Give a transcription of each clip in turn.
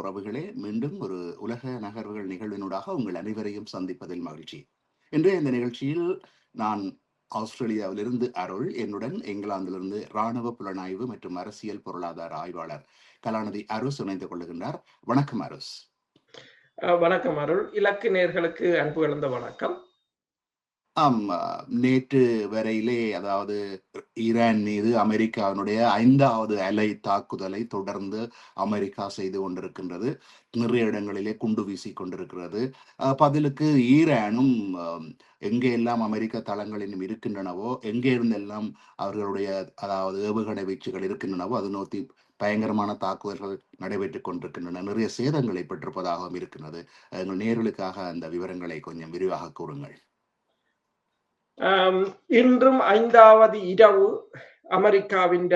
உறவுகளே, மீண்டும் ஒரு உலக நகர்வுகள் நிகழ்வினூடாக உங்கள் அனைவரையும் சந்திப்பதில் மகிழ்ச்சி. இன்றைய இந்த நிகழ்ச்சியில் நான் ஆஸ்திரேலியாவிலிருந்து அருள், என்னுடன் இங்கிலாந்திலிருந்து இராணுவ புலனாய்வு மற்றும் அரசியல் பொருளாதார ஆய்வாளர் கலாநிதி அருஸ் இணைந்து கொள்ளுகின்றார். வணக்கம் அருஸ். வணக்கம் அருள். இலக்கு நேர்களுக்கு அன்பு கலந்த வணக்கம். நேற்று வரையிலே, அதாவது ஈரான் மீது அமெரிக்காவினுடைய 5வது அலை தாக்குதலை தொடர்ந்து அமெரிக்கா செய்து கொண்டிருக்கின்றது. நிறைய இடங்களிலே குண்டு வீசி கொண்டிருக்கிறது. பதிலுக்கு ஈரானும் எங்கே எல்லாம் அமெரிக்க தளங்களிலும் இருக்கின்றனவோ, எங்கே இருந்தெல்லாம் அவர்களுடைய அதாவது ஏவுகணை வீச்சுகள் இருக்கின்றனவோ அது நோக்கி பயங்கரமான தாக்குதல்கள் நடைபெற்றுக் கொண்டிருக்கின்றன. நிறைய சேதங்களை பெற்றிருப்பதாகவும் இருக்கின்றது. எங்கள் நேர்களுக்காக அந்த விவரங்களை கொஞ்சம் விரிவாக கூறுங்கள். இன்றும் 5வது இரவு அமெரிக்காவின்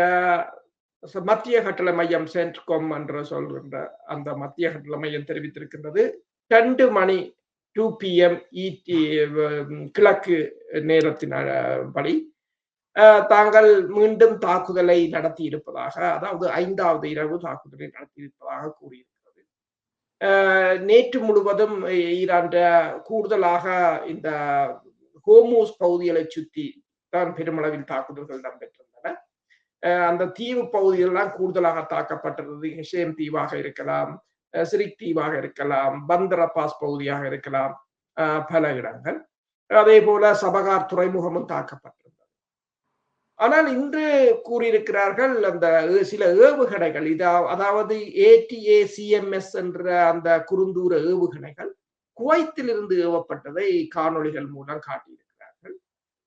மத்திய கட்டளை மையம் சென்ட்காம் என்று சொல்கின்ற அந்த மத்திய கட்டளை மையம் தெரிவித்திருக்கின்றது 2 மணி 2 PM கிழக்கு நேரத்தின் படி தாங்கள் மீண்டும் தாக்குதலை நடத்தி இருப்பதாக, அதாவது 5வது இரவு தாக்குதலை நடத்தி இருப்பதாக கூறியிருக்கிறது. நேற்று முழுவதும் ஈரான் கூடுதலாக இந்த ஹோமூஸ் பகுதிகளை சுற்றி தான் பெருமளவில் தாக்குதல்கள் இடம்பெற்றிருந்தன. அந்த தீவு பகுதிகளெல்லாம் கூடுதலாக தாக்கப்பட்டிருந்தது. ஹெஷேம் தீவாக இருக்கலாம், சிரிக் தீவாக இருக்கலாம், பந்தர் அப்பாஸ் பகுதியாக இருக்கலாம், பல இடங்கள். அதே போல சபகார் துறைமுகமும் தாக்கப்பட்டிருந்தது. ஆனால் இன்று கூறியிருக்கிறார்கள் அந்த சில ஏவுகணைகள், அதாவது ATACMS என்ற அந்த குறுந்தூர ஏவுகணைகள் குவைத்திலிருந்து ஏவப்பட்டதை காணொளிகள் மூலம் காட்டியிருக்கிறார்கள்.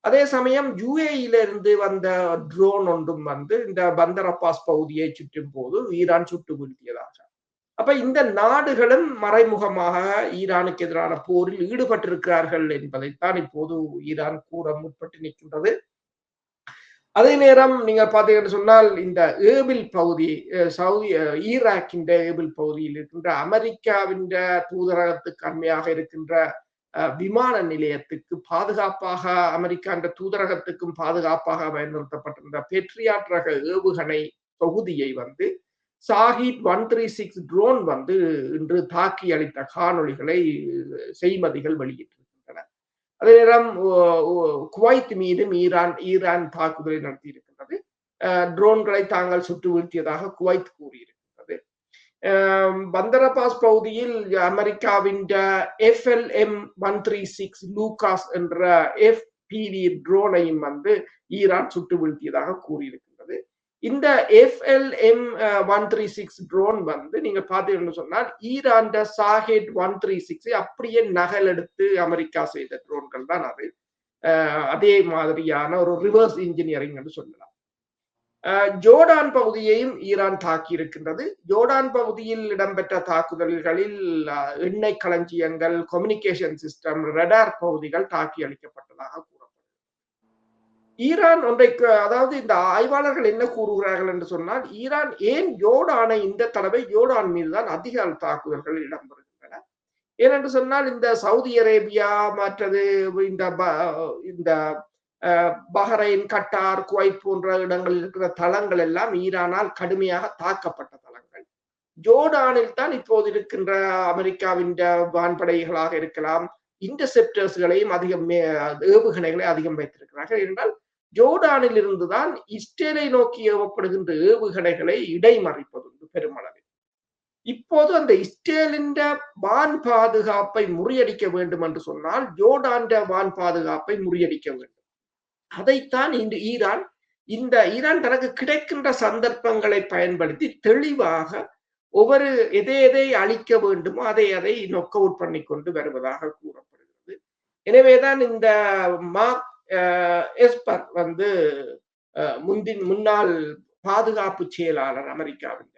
அதே சமயம் UAE-யிலிருந்து வந்த ட்ரோன் ஒன்றும் வந்து இந்த பந்தர் அப்பாஸ் பகுதியை சுற்றும் போது ஈரான் சுட்டு வீழ்த்தியதாக. அப்ப இந்த நாடுகளும் மறைமுகமாக ஈரானுக்கு எதிரான போரில் ஈடுபட்டிருக்கிறார்கள் என்பதைத்தான் இப்போது ஈரான் கூற முற்பட்டு நிற்கின்றது. அதே நேரம் நீங்க பார்த்தீங்கன்னு சொன்னால் இந்த ஏபில் பகுதி, ஈராக்கின் ஏபில் பகுதியில் இருக்கின்ற அமெரிக்காவின் தூதரகத்துக்கு அண்மையாக இருக்கின்ற விமான நிலையத்துக்கு பாதுகாப்பாக, அமெரிக்கா தூதரகத்துக்கும் பாதுகாப்பாக பயன்படுத்தப்பட்டிருந்த பெட்ரியாட் ரக ஏவுகணை தொகுதியை வந்து ஷாஹித் 136 ட்ரோன் வந்து இன்று தாக்கி அளித்த காணொளிகளை செய்மதிகள் வெளியிட்டிருக்கின்றன. அதே நேரம் குவைத் மீதும் ஈரான் தாக்குதலை நடத்தி இருக்கின்றது. ட்ரோன்களை தாங்கள் சுட்டு வீழ்த்தியதாக குவைத் கூறியிருக்கின்றது. பந்தர் அப்பாஸ் பகுதியில் அமெரிக்காவின் FLM 136 லூகாஸ் என்ற FPV ட்ரோனையும் வந்து ஈரான் சுட்டு வீழ்த்தியதாக கூறியிருக்கின்றது. இந்த FLM 136 ட்ரோன் வந்து நீங்க பார்த்தீங்கன்னு சொன்னால் ஈரான் ஷாஹித் 136 அப்படியே நகல் எடுத்து அமெரிக்கா செய்த ட்ரோன்கள் தான் அது. அதே மாதிரியான ஒரு ரிவர்ஸ் இன்ஜினியரிங் என்று சொல்லலாம். ஜோர்டான் பகுதியையும் ஈரான் தாக்கி இருக்கின்றது. ஜோர்டான் பகுதியில் இடம்பெற்ற தாக்குதல்களில் எண்ணெய் களஞ்சியங்கள், கம்யூனிகேஷன் சிஸ்டம், ரடார் பகுதிகள் தாக்கி அளிக்கப்பட்டதாக கூறப்படுகிறது. ஈரான் ஒன்றைக்கு, அதாவது இந்த ஆய்வாளர்கள் என்ன கூறுகிறார்கள் என்று சொன்னால், ஈரான் ஏன் ஜோர்டானை இந்த தடவை ஜோர்டான் மீதுதான் அதிக தாக்குதல்கள் இடம்பெறுகின்றன. ஏனென்று சொன்னால் இந்த சவுதி அரேபியா மற்றது இந்த பஹ்ரைன், கட்டார், குவைத் போன்ற இடங்களில் இருக்கிற தளங்கள் எல்லாம் ஈரானால் கடுமையாக தாக்கப்பட்ட தளங்கள். ஜோர்டானில் தான் இப்போது இருக்கின்ற அமெரிக்காவின் வான்படைகளாக இருக்கலாம், இன்டர்செப்டர்ஸ்களையும் அதிகம், ஏவுகணைகளை அதிகம் வைத்திருக்கிறார்கள். என்றால் ஜோர்டானில் இருந்துதான் இஸ்ரேலை நோக்கி ஏவப்படுகின்ற ஏவுகணைகளை இடைமறிப்பதுண்டு பெருமளவில். இப்போது அந்த இஸ்ரேலின் வான் பாதுகாப்பை முறியடிக்க வேண்டும் என்று சொன்னால் ஜோர்டான் வான் பாதுகாப்பை முறியடிக்க வேண்டும். அதைத்தான் இந்த ஈரான் தனக்கு கிடைக்கின்ற சந்தர்ப்பங்களை பயன்படுத்தி தெளிவாக ஒவ்வொரு எதை அழிக்க வேண்டுமோ அதை நொக் அவுட் பண்ணி கொண்டு வருவதாக கூறப்படுகிறது. எனவேதான் இந்த மார்க் எஸ்பர் வந்து முன்னாள் பாதுகாப்பு செயலாளர் அமெரிக்காவின்,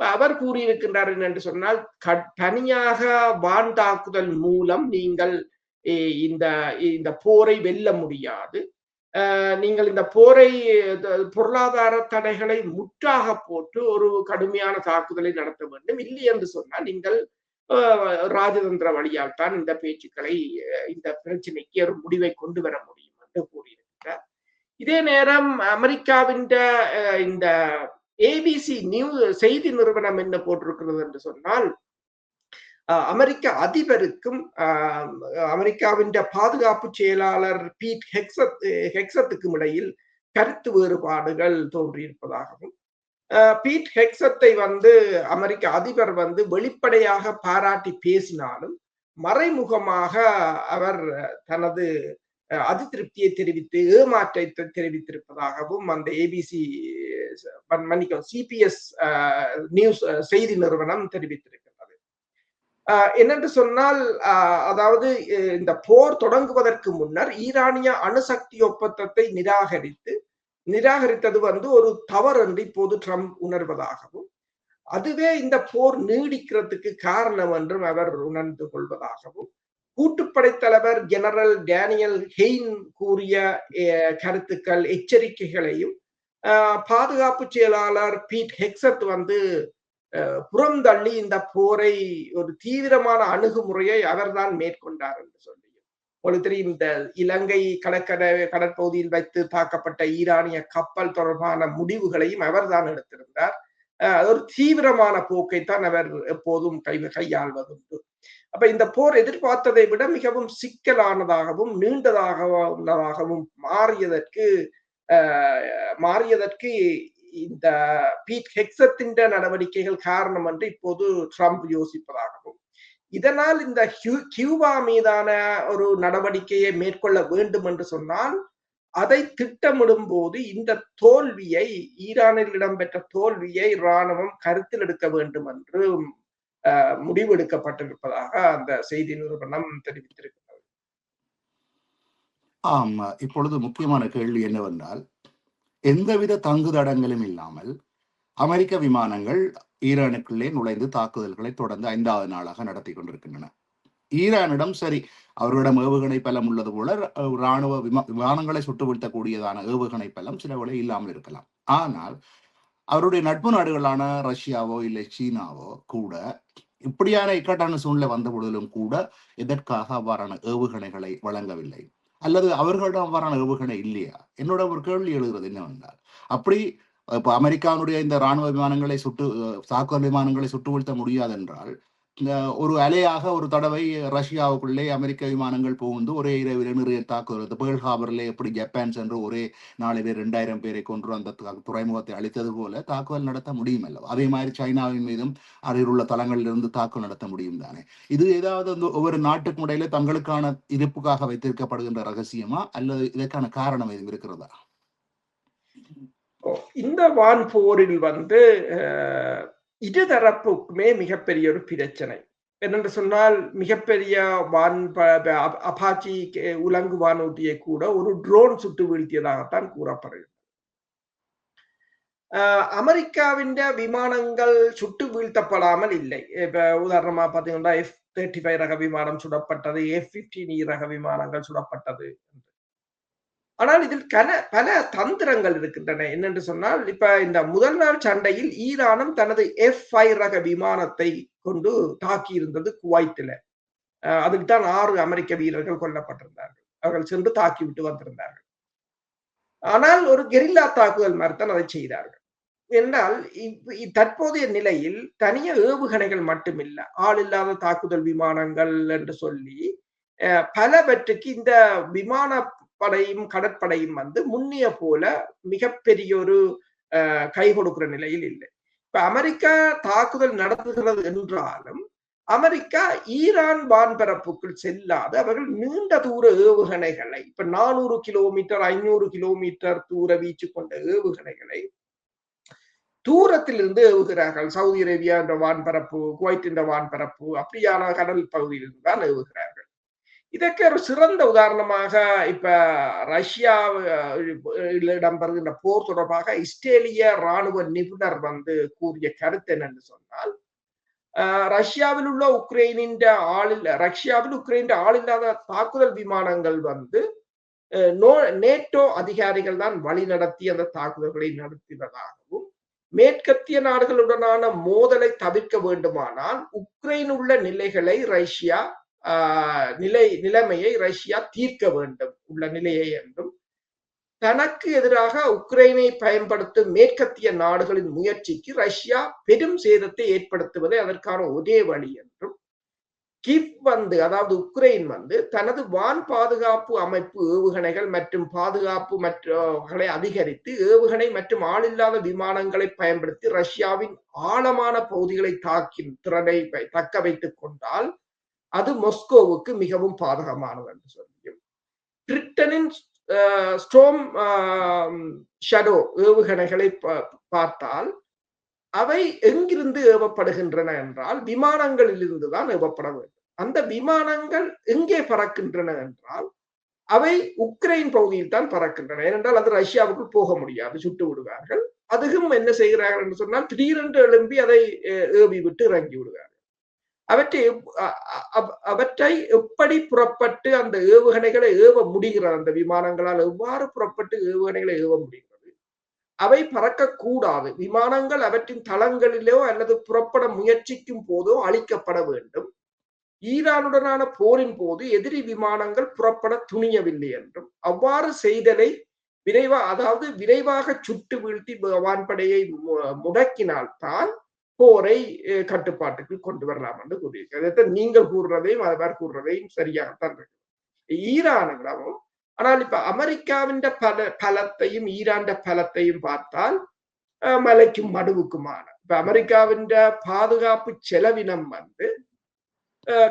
அவர் கூறியிருக்கின்றார் என்று சொன்னால், தனியாக வான் தாக்குதல் மூலம் நீங்கள் இந்த போரை வெல்ல முடியாது. நீங்கள் இந்த போரை, பொருளாதார தடைகளை முற்றாக போட்டு ஒரு கடுமையான தாக்குதலை நடத்த வேண்டும். இல்லை என்று சொன்னால் நீங்கள் ராஜதந்திர வழியால் தான் இந்த பேச்சுக்களை, இந்த பிரச்சனைக்கு ஒரு முடிவை கொண்டு வர முடியும் என்று கூறியிருக்கிறார். இதே நேரம் அமெரிக்காவின் இந்த ஏபிசி நியூஸ் செய்தி நிறுவனம் என்ன போட்டிருக்கிறது என்று சொன்னால், அமெரிக்க அதிபருக்கும் அமெரிக்காவின் பாதுகாப்பு செயலாளர் பீட் ஹெக்ஸத்துக்கும் இடையில் கருத்து வேறுபாடுகள் தோன்றியிருப்பதாகவும், பீட் ஹெக்ஸத்தை அமெரிக்க அதிபர் வெளிப்படையாக பாராட்டி பேசினாலும் மறைமுகமாக அவர் தனது அதிருப்தியை தெரிவித்து ஏமாற்றத்தை தெரிவித்திருப்பதாகவும் அந்த ஏபிசி சிபிஎஸ் நியூஸ் செய்தி நிறுவனம் தெரிவித்திருக்கிறது. என்னென்று சொன்னால், அதாவது இந்த போர் தொடங்குவதற்கு முன்னர் ஈரானிய அணுசக்தி ஒப்பந்தத்தை நிராகரித்தது ஒரு தவறு என்று இப்போது ட்ரம்ப் உணர்வதாகவும், அதுவே இந்த போர் நீடிக்கிறதுக்கு காரணம் என்றும் அவர் உணர்ந்து கொள்வதாகவும், கூட்டுப்படை தலைவர் ஜெனரல் டேனியல் ஹெயின் கூறிய கருத்துக்கள் எச்சரிக்கைகளையும் பாதுகாப்பு செயலாளர் பீட் ஹெக்ஸத் புறம் தள்ளி இந்த போரை ஒரு தீவிரமான அணுகுமுறையை அவர்தான் மேற்கொண்டார் என்று சொல்லி உங்களுக்கு தெரியும். இந்த இலங்கை கடற்பகுதியில் வைத்து தாக்கப்பட்ட ஈரானிய கப்பல் தொடர்பான முடிவுகளையும் அவர்தான் எடுத்திருந்தார். ஒரு தீவிரமான போக்கைத்தான் அவர் எப்போதும் கையாள்வதுண்டு. அப்ப இந்த போர் எதிர்பார்த்ததை விட மிகவும் சிக்கலானதாகவும் நீண்டதாகவும் மாறியதற்கு இந்த பீட் ஹெக்ஸத்தின் நடவடிக்கைகள் காரணம் என்று இப்போது ட்ரம்ப் யோசிப்பதாகவும், இதனால் இந்த கியூபா மீதான ஒரு நடவடிக்கையை மேற்கொள்ள வேண்டும் என்று சொன்னால் அதை திட்டமிடும் போது இந்த தோல்வியை, ஈரானில் இடம்பெற்ற தோல்வியை இராணுவம் கருத்தில் எடுக்க வேண்டும் என்று முடிவெடுக்கப்பட்டிருப்பதாக அந்த செய்தி நிறுவனம் தெரிவித்திருக்கிறது. ஆமா, இப்பொழுது முக்கியமான கேள்வி என்னவென்றால், எந்தவித தங்குதடங்களும் இல்லாமல் அமெரிக்க விமானங்கள் ஈரானுக்குள்ளே நுழைந்து தாக்குதல்களை தொடர்ந்து 5வது நாளாக நடத்தி கொண்டிருக்கின்றன. ஈரானிடம் சரி, அவர்களிடம் ஏவுகணை பலம் உள்ளது போல இராணுவ விமானங்களை சுட்டு வீழ்த்தக்கூடியதான ஏவுகணை பலம் சில வேளை இல்லாமல் இருக்கலாம். ஆனால் அவருடைய நட்பு நாடுகளான ரஷ்யாவோ இல்லை சீனாவோ கூட இப்படியான இக்கட்டான சூழ்நிலை வந்த பொழுதிலும் கூட எதற்காக அவ்வாறான ஏவுகணைகளை வழங்கவில்லை, அல்லது அவர்களிடம் அவ்வாறான ஏவுகணை இல்லையா? என்னோட ஒரு கேள்வி எழுகிறது என்னவென்றால், அப்படி இப்ப அமெரிக்காவுடைய இந்த இராணுவ விமானங்களை தாக்குதல் விமானங்களை சுட்டு வீழ்த்த முடியாது என்றால், ஒரு அலையாக ஒரு தடவை ரஷ்யாவுக்குள்ளே அமெரிக்க விமானங்கள் புகுந்து ஒரே இரவில் நிறைய தாக்குதல், பேர்ல் ஹார்பர்ல எப்படி ஜப்பான் சென்று ஒரே நாளிலே 2000 பேரை கொன்று அந்த துறைமுகத்தை அழித்தது போல தாக்குதல் நடத்த முடியும் அல்லவா? அதே மாதிரி சைனாவின் மீதும் அருகில் உள்ள தளங்களிலிருந்து தாக்குதல் நடத்த முடியும் தானே? இது ஏதாவது ஒவ்வொரு நாட்டுக்கும் இடையில தங்களுக்கான இருப்புக்காக வைத்திருக்கப்படுகின்ற ரகசியமா, அல்லது இதற்கான காரணம் எதுவும் இருக்கிறதா? இந்த வான் போரில் இருதரப்புக்குமே மிகப்பெரிய ஒரு பிரச்சனை என்னென்று சொன்னால், மிகப்பெரிய அபாச்சி உலங்கு வானூர்தியை கூட ஒரு ட்ரோன் சுட்டு வீழ்த்தியதாகத்தான் கூறப்படுகிறது. அமெரிக்காவின் விமானங்கள் சுட்டு வீழ்த்தப்படாமல் இல்லை. இப்ப உதாரணமா பாத்தீங்கன்னா F-35 ரக விமானம் சுடப்பட்டது, F-15E ரக விமானங்கள் சுடப்பட்டது. ஆனால் இதில் பல தந்திரங்கள் இருக்கின்றன. என்னென்று சொன்னால், இப்ப இந்த முதல் நாள் சண்டையில் ஈரானும் தனது F-5 ரக விமானத்தை கொண்டு தாக்கி இருந்தது குவைத்தில். அதில் தான் 6 அமெரிக்க வீரர்கள் கொல்லப்பட்டிருந்தார்கள். அவர்கள் சென்று தாக்கிவிட்டு வந்திருந்தார்கள். ஆனால் ஒரு கெரில்லா தாக்குதல் மாதிரித்தான் அதை செய்தார்கள். என்றால் தற்போதைய நிலையில் தனிய ஏவுகணைகள் மட்டுமில்லை, ஆள் இல்லாத தாக்குதல் விமானங்கள் என்று சொல்லி பலவற்றுக்கு இந்த விமான படையும் கடற்படையும் முன்னிய போல மிகப்பெரிய ஒரு கை கொடுக்கிற நிலையில் இல்லை. இப்ப அமெரிக்கா தாக்குதல் நடத்துகிறது என்றாலும் அமெரிக்கா ஈரான் வான்பரப்புக்குள் செல்லாது அவர்கள் நீண்ட தூர ஏவுகணைகளை, இப்ப 400 கிலோமீட்டர் 500 கிலோமீட்டர் தூர வீச்சு கொண்ட ஏவுகணைகளை தூரத்திலிருந்து ஏவுகிறார்கள். சவுதி அரேபியா என்ற வான்பரப்பு, குவைத் என்ற வான்பரப்பு, அப்படியான கடல் பகுதியிலிருந்து தான் ஏவுகிறார்கள். இதற்கு ஒரு சிறந்த உதாரணமாக இப்ப ரஷ்யாவில் இடம்பெறுகின்ற போர் தொடர்பாக இஸ்ரேலிய இராணுவ நிபுணர் கூறிய கருத்து என்னன்னு சொன்னால், ரஷ்யாவில் உள்ள உக்ரைனின் ஆளில்லாத தாக்குதல் விமானங்கள் நேட்டோ அதிகாரிகள் தான் வழி நடத்தி அந்த தாக்குதல்களை நடத்துவதாகவும், மேற்கத்திய நாடுகளுடனான மோதலை தவிர்க்க வேண்டுமானால் உக்ரைன் உள்ள நிலைகளை நிலைமையை ரஷ்யா தீர்க்க வேண்டும் உள்ள நிலையை என்றும், தனக்கு எதிராக உக்ரைனை பயன்படுத்தும் மேற்கத்திய நாடுகளின் முயற்சிக்கு ரஷ்யா பெரும் சேதத்தை ஏற்படுத்துவதே அதற்கான ஒரே வழி என்றும், கிவ் அதாவது உக்ரைன் தனது வான் பாதுகாப்பு அமைப்பு ஏவுகணைகள் மற்றும் பாதுகாப்பு மற்றவர்களை அதிகரித்து ஏவுகணை மற்றும் ஆளில்லாத விமானங்களை பயன்படுத்தி ரஷ்யாவின் ஆழமான பகுதிகளை தாக்கும் திறனை தக்க வைத்துக் கொண்டால் அது மாஸ்கோவுக்கு மிகவும் பாதகமானது என்று சொல்லியும், பிரிட்டனின் ஸ்டோம் ஷடோ ஏவுகணைகளை பார்த்தால் அவை எங்கிருந்து ஏவப்படுகின்றன என்றால் விமானங்களில் இருந்துதான் ஏவப்பட வேண்டும். அந்த விமானங்கள் எங்கே பறக்கின்றன என்றால் அவை உக்ரைன் பகுதியில் தான் பறக்கின்றன. ஏனென்றால் அது ரஷ்யாவுக்குள் போக முடியாது, சுட்டு விடுவார்கள். அதுவும் என்ன செய்கிறார்கள் என்று சொன்னால் திடீரென்று எழும்பி அதை ஏவி விட்டு இறங்கி விடுவார்கள். அவற்றை எப்படி புறப்பட்டு அந்த ஏவுகணைகளை ஏவ முடிகிறது, அந்த விமானங்களால் எவ்வாறு புறப்பட்டு ஏவுகணைகளை ஏவ முடிகிறது, அவை பறக்கக்கூடாது. விமானங்கள் அவற்றின் தளங்களிலோ அல்லது புறப்பட முயற்சிக்கும் போதோ அழிக்கப்பட வேண்டும். ஈரானுடனான போரின் போது எதிரி விமானங்கள் புறப்பட துணியவில்லை என்றும், அவ்வாறு செய்தலை விரைவாக சுட்டு வீழ்த்தி வான்படையை முடக்கினால்தான் போரை கட்டுப்பாட்டுக்கு கொண்டு வரலாம் என்று கூறியிருக்கிறது. நீங்கள் கூறுறதையும் அவர் கூறுறதையும் சரியாகத்தான் இருக்கு. ஈரானும் ஆனால் இப்ப அமெரிக்காவின் பலத்தையும் ஈரான் பலத்தையும் பார்த்தால் மலைக்கும் மடுவுக்குமான. இப்ப அமெரிக்காவின் பாதுகாப்பு செலவினம்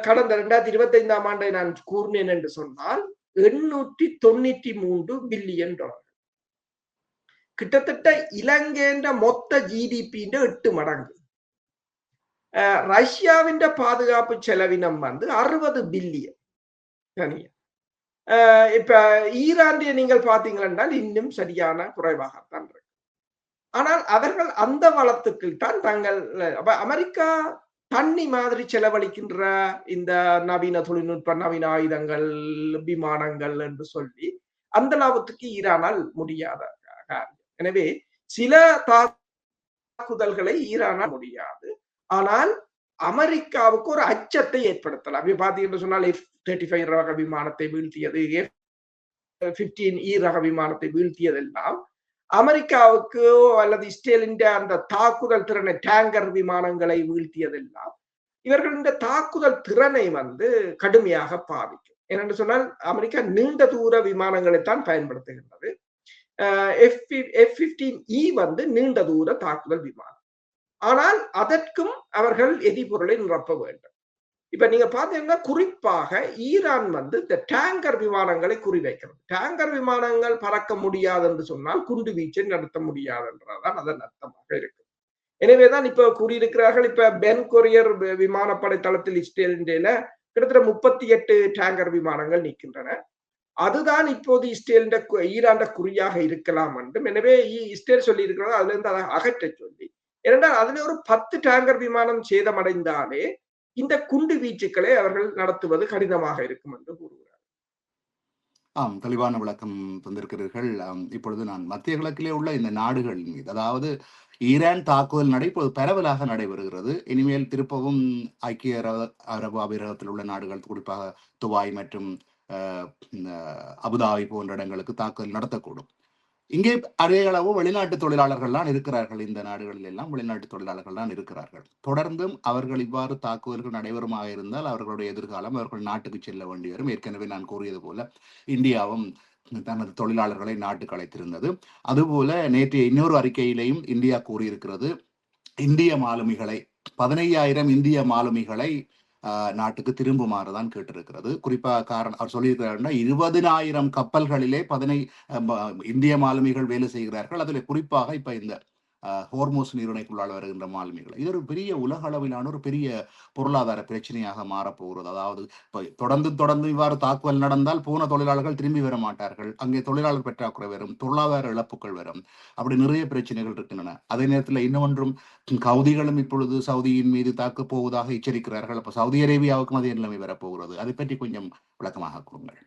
கடந்த 2025ஆம் ஆண்டை நான் கூறினேன் என்று சொன்னால் $893 பில்லியன், கிட்டத்தட்ட இலங்கையின் மொத்த ஜிடிபி 8 மடங்கு. ரஷ்யாவின் பாதுகாப்பு செலவினம் 60 பில்லியன் தனியா. இப்ப ஈரானிய நீங்கள் பாத்தீங்கன்னா இன்னும் சரியான குறைவாகத்தான் இருக்கு. ஆனால் அவர்கள் அந்த வளத்துக்கு தான் தங்கள் அமெரிக்கா தண்ணி மாதிரி செலவழிக்கின்ற இந்த நவீன தொழில்நுட்ப நவீன ஆயுதங்கள் விமானங்கள் என்று சொல்லி அந்த லாபத்துக்கு ஈரானால் முடியாத காரியம். எனவே சில தாக்குதல்களை ஈரானால் முடியாது, ஆனால் அமெரிக்காவுக்கு ஒரு அச்சத்தை ஏற்படுத்தலாம். அப்படி பாத்தீங்கன்னு சொன்னால் F-35 ரக விமானத்தை வீழ்த்தியது, F-15E ரக விமானத்தை வீழ்த்தியதெல்லாம் அமெரிக்காவுக்கு அல்லது இஸ்ரேலின் அந்த தாக்குதல் திறனை, டேங்கர் விமானங்களை வீழ்த்தியதெல்லாம் இவர்களின் தாக்குதல் திறனை கடுமையாக பாதிக்கும். ஏனென்று சொன்னால் அமெரிக்கா நீண்ட தூர விமானங்களைத்தான் பயன்படுத்துகின்றது. F-15E நீண்ட தூர தாக்குதல் விமானம். ஆனால் அதற்கும் அவர்கள் எரிபொருளை நிரப்ப வேண்டும். இப்ப நீங்க பாத்தீங்கன்னா குறிப்பாக ஈரான் இந்த டேங்கர் விமானங்களை குறிவைக்கிறது. டேங்கர் விமானங்கள் பறக்க முடியாது என்று சொன்னால் குண்டு வீச்சை நடத்த முடியாது என்றதான் அதன் அர்த்தமாக இருக்கு. எனவேதான் இப்ப கூறியிருக்கிறார்கள், இப்ப பென் கொரியர் விமானப்படை தளத்தில் இஸ்ரேலில கிட்டத்தட்ட 38 டேங்கர் விமானங்கள் நிற்கின்றன. அதுதான் இப்போது ஈரான் குறியாக இருக்கலாம் என்றும், எனவே இஸ்ரேல் சொல்லி இருக்கிறது அதுல இருந்து அதை அகற்ற சொல்லி, ஏனென்றால் அதுல ஒரு 10 டேங்கர் விமானம் சேதமடைந்தாலே இந்த குண்டு வீச்சுக்களை அவர்கள் நடத்துவது கடினமாக இருக்கும் என்று கூறுகிறார். தெளிவான விளக்கம் தந்திருக்கிறீர்கள். இப்பொழுது நான் மத்திய கிழக்கிலே உள்ள இந்த நாடுகள் மீது, அதாவது ஈரான் தாக்குதல் இப்போது பரவலாக நடைபெறுகிறது. இனிமேல் திருப்பவும் ஐக்கிய அரபு அமீரகத்தில் உள்ள நாடுகள், குறிப்பாக துபாய் மற்றும் அபுதாபி போன்ற இடங்களுக்கு தாக்குதல் நடத்தக்கூடும். இங்கே அதே அளவு வெளிநாட்டு தொழிலாளர்கள் தான் இருக்கிறார்கள். இந்த நாடுகளில் எல்லாம் வெளிநாட்டு தொழிலாளர்கள் தான் இருக்கிறார்கள். தொடர்ந்தும் அவர்கள் இவ்வாறு தாக்குதல்கள் நடைபெறுமாக இருந்தால் அவர்களுடைய எதிர்காலம், அவர்கள் நாட்டுக்கு செல்ல வேண்டி வரும். ஏற்கனவே நான் கூறியது போல இந்தியாவும் தனது தொழிலாளர்களை நாட்டுக்கு அழைத்திருந்தது. அதுபோல நேற்றைய இன்னொரு அறிக்கையிலையும் இந்தியா கூறியிருக்கிறது, இந்திய மாலுமிகளை 15,000 இந்திய மாலுமிகளை நாட்டுக்கு திரும்புமாறுதான் கேட்டிருக்கிறது. குறிப்பாக காரணம் அவர் சொல்லியிருக்கிறாருன்னா 20,000 கப்பல்களிலே இந்திய மாலுமிகள் வேலை செய்கிறார்கள். அதில் குறிப்பாக இப்ப இந்த ஹோர்மோஸ் நீரிணைக்குள்ளால் வருகின்ற மாலுமிகள், இது ஒரு பெரிய உலக அளவிலான ஒரு பெரிய பொருளாதார பிரச்சனையாக மாறப்போகிறது. அதாவது தொடர்ந்து இவ்வாறு தாக்குதல் நடந்தால் போன தொழிலாளர்கள் திரும்பி வர மாட்டார்கள், அங்கே தொழிலாளர் பற்றாக்குறை வரும், பொருளாதார இழப்புகள் வரும், அப்படி நிறைய பிரச்சனைகள் இருக்கின்றன. அதே நேரத்தில் இன்னொன்றும் கவுதிகளும் இப்பொழுது சவுதியின் மீது தாக்க போவதாக எச்சரிக்கிறார்கள். அப்ப சவுதி அரேபியாவுக்கும் அதே நிலைமை வரப்போகிறது. அதை பற்றி கொஞ்சம் விளக்கமாக கூறுங்கள்.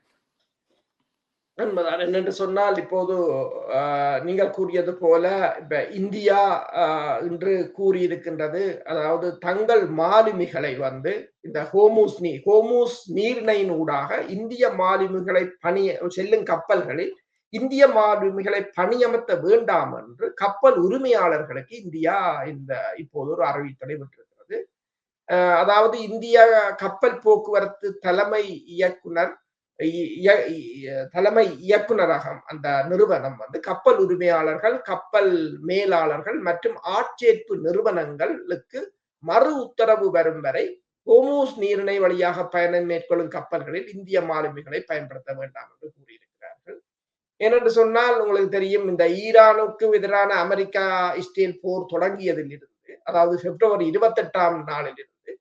என்பதான் என்னென்று சொன்னால், இப்போது நீங்கள் கூறியது போல இப்ப இந்தியா இன்று கூறியிருக்கின்றது, அதாவது தங்கள் மாலுமிகளை இந்த ஹோமூஸ் நீரிணையின் ஊடாக இந்திய மாலுமிகளை செல்லும் கப்பல்களில் இந்திய மாலுமிகளை பணியமர்த்த வேண்டாம் என்று கப்பல் உரிமையாளர்களுக்கு இந்தியா இப்போது ஒரு அறிவித்தலை விட்டிருக்கிறது. அதாவது இந்திய கப்பல் போக்குவரத்து தலைமை இயக்குநரகம் அந்த நிறுவனம் கப்பல் உரிமையாளர்கள், கப்பல் மேலாளர்கள் மற்றும் ஆட்சேர்ப்பு நிறுவனங்களுக்கு மறு உத்தரவு வரும் வரை ஹோமூஸ் நீரிணை வழியாக பயணம் மேற்கொள்ளும் கப்பல்களில் இந்திய மாலுமிகளை பயன்படுத்த வேண்டாம் என்று கூறியிருக்கிறார்கள். ஏனென்று சொன்னால் உங்களுக்கு தெரியும், இந்த ஈரானுக்கு எதிரான அமெரிக்கா இஸ்ரேல் போர் தொடங்கியதில் இருந்து, அதாவது பிப்ரவரி 28ஆம் நாளிலிருந்து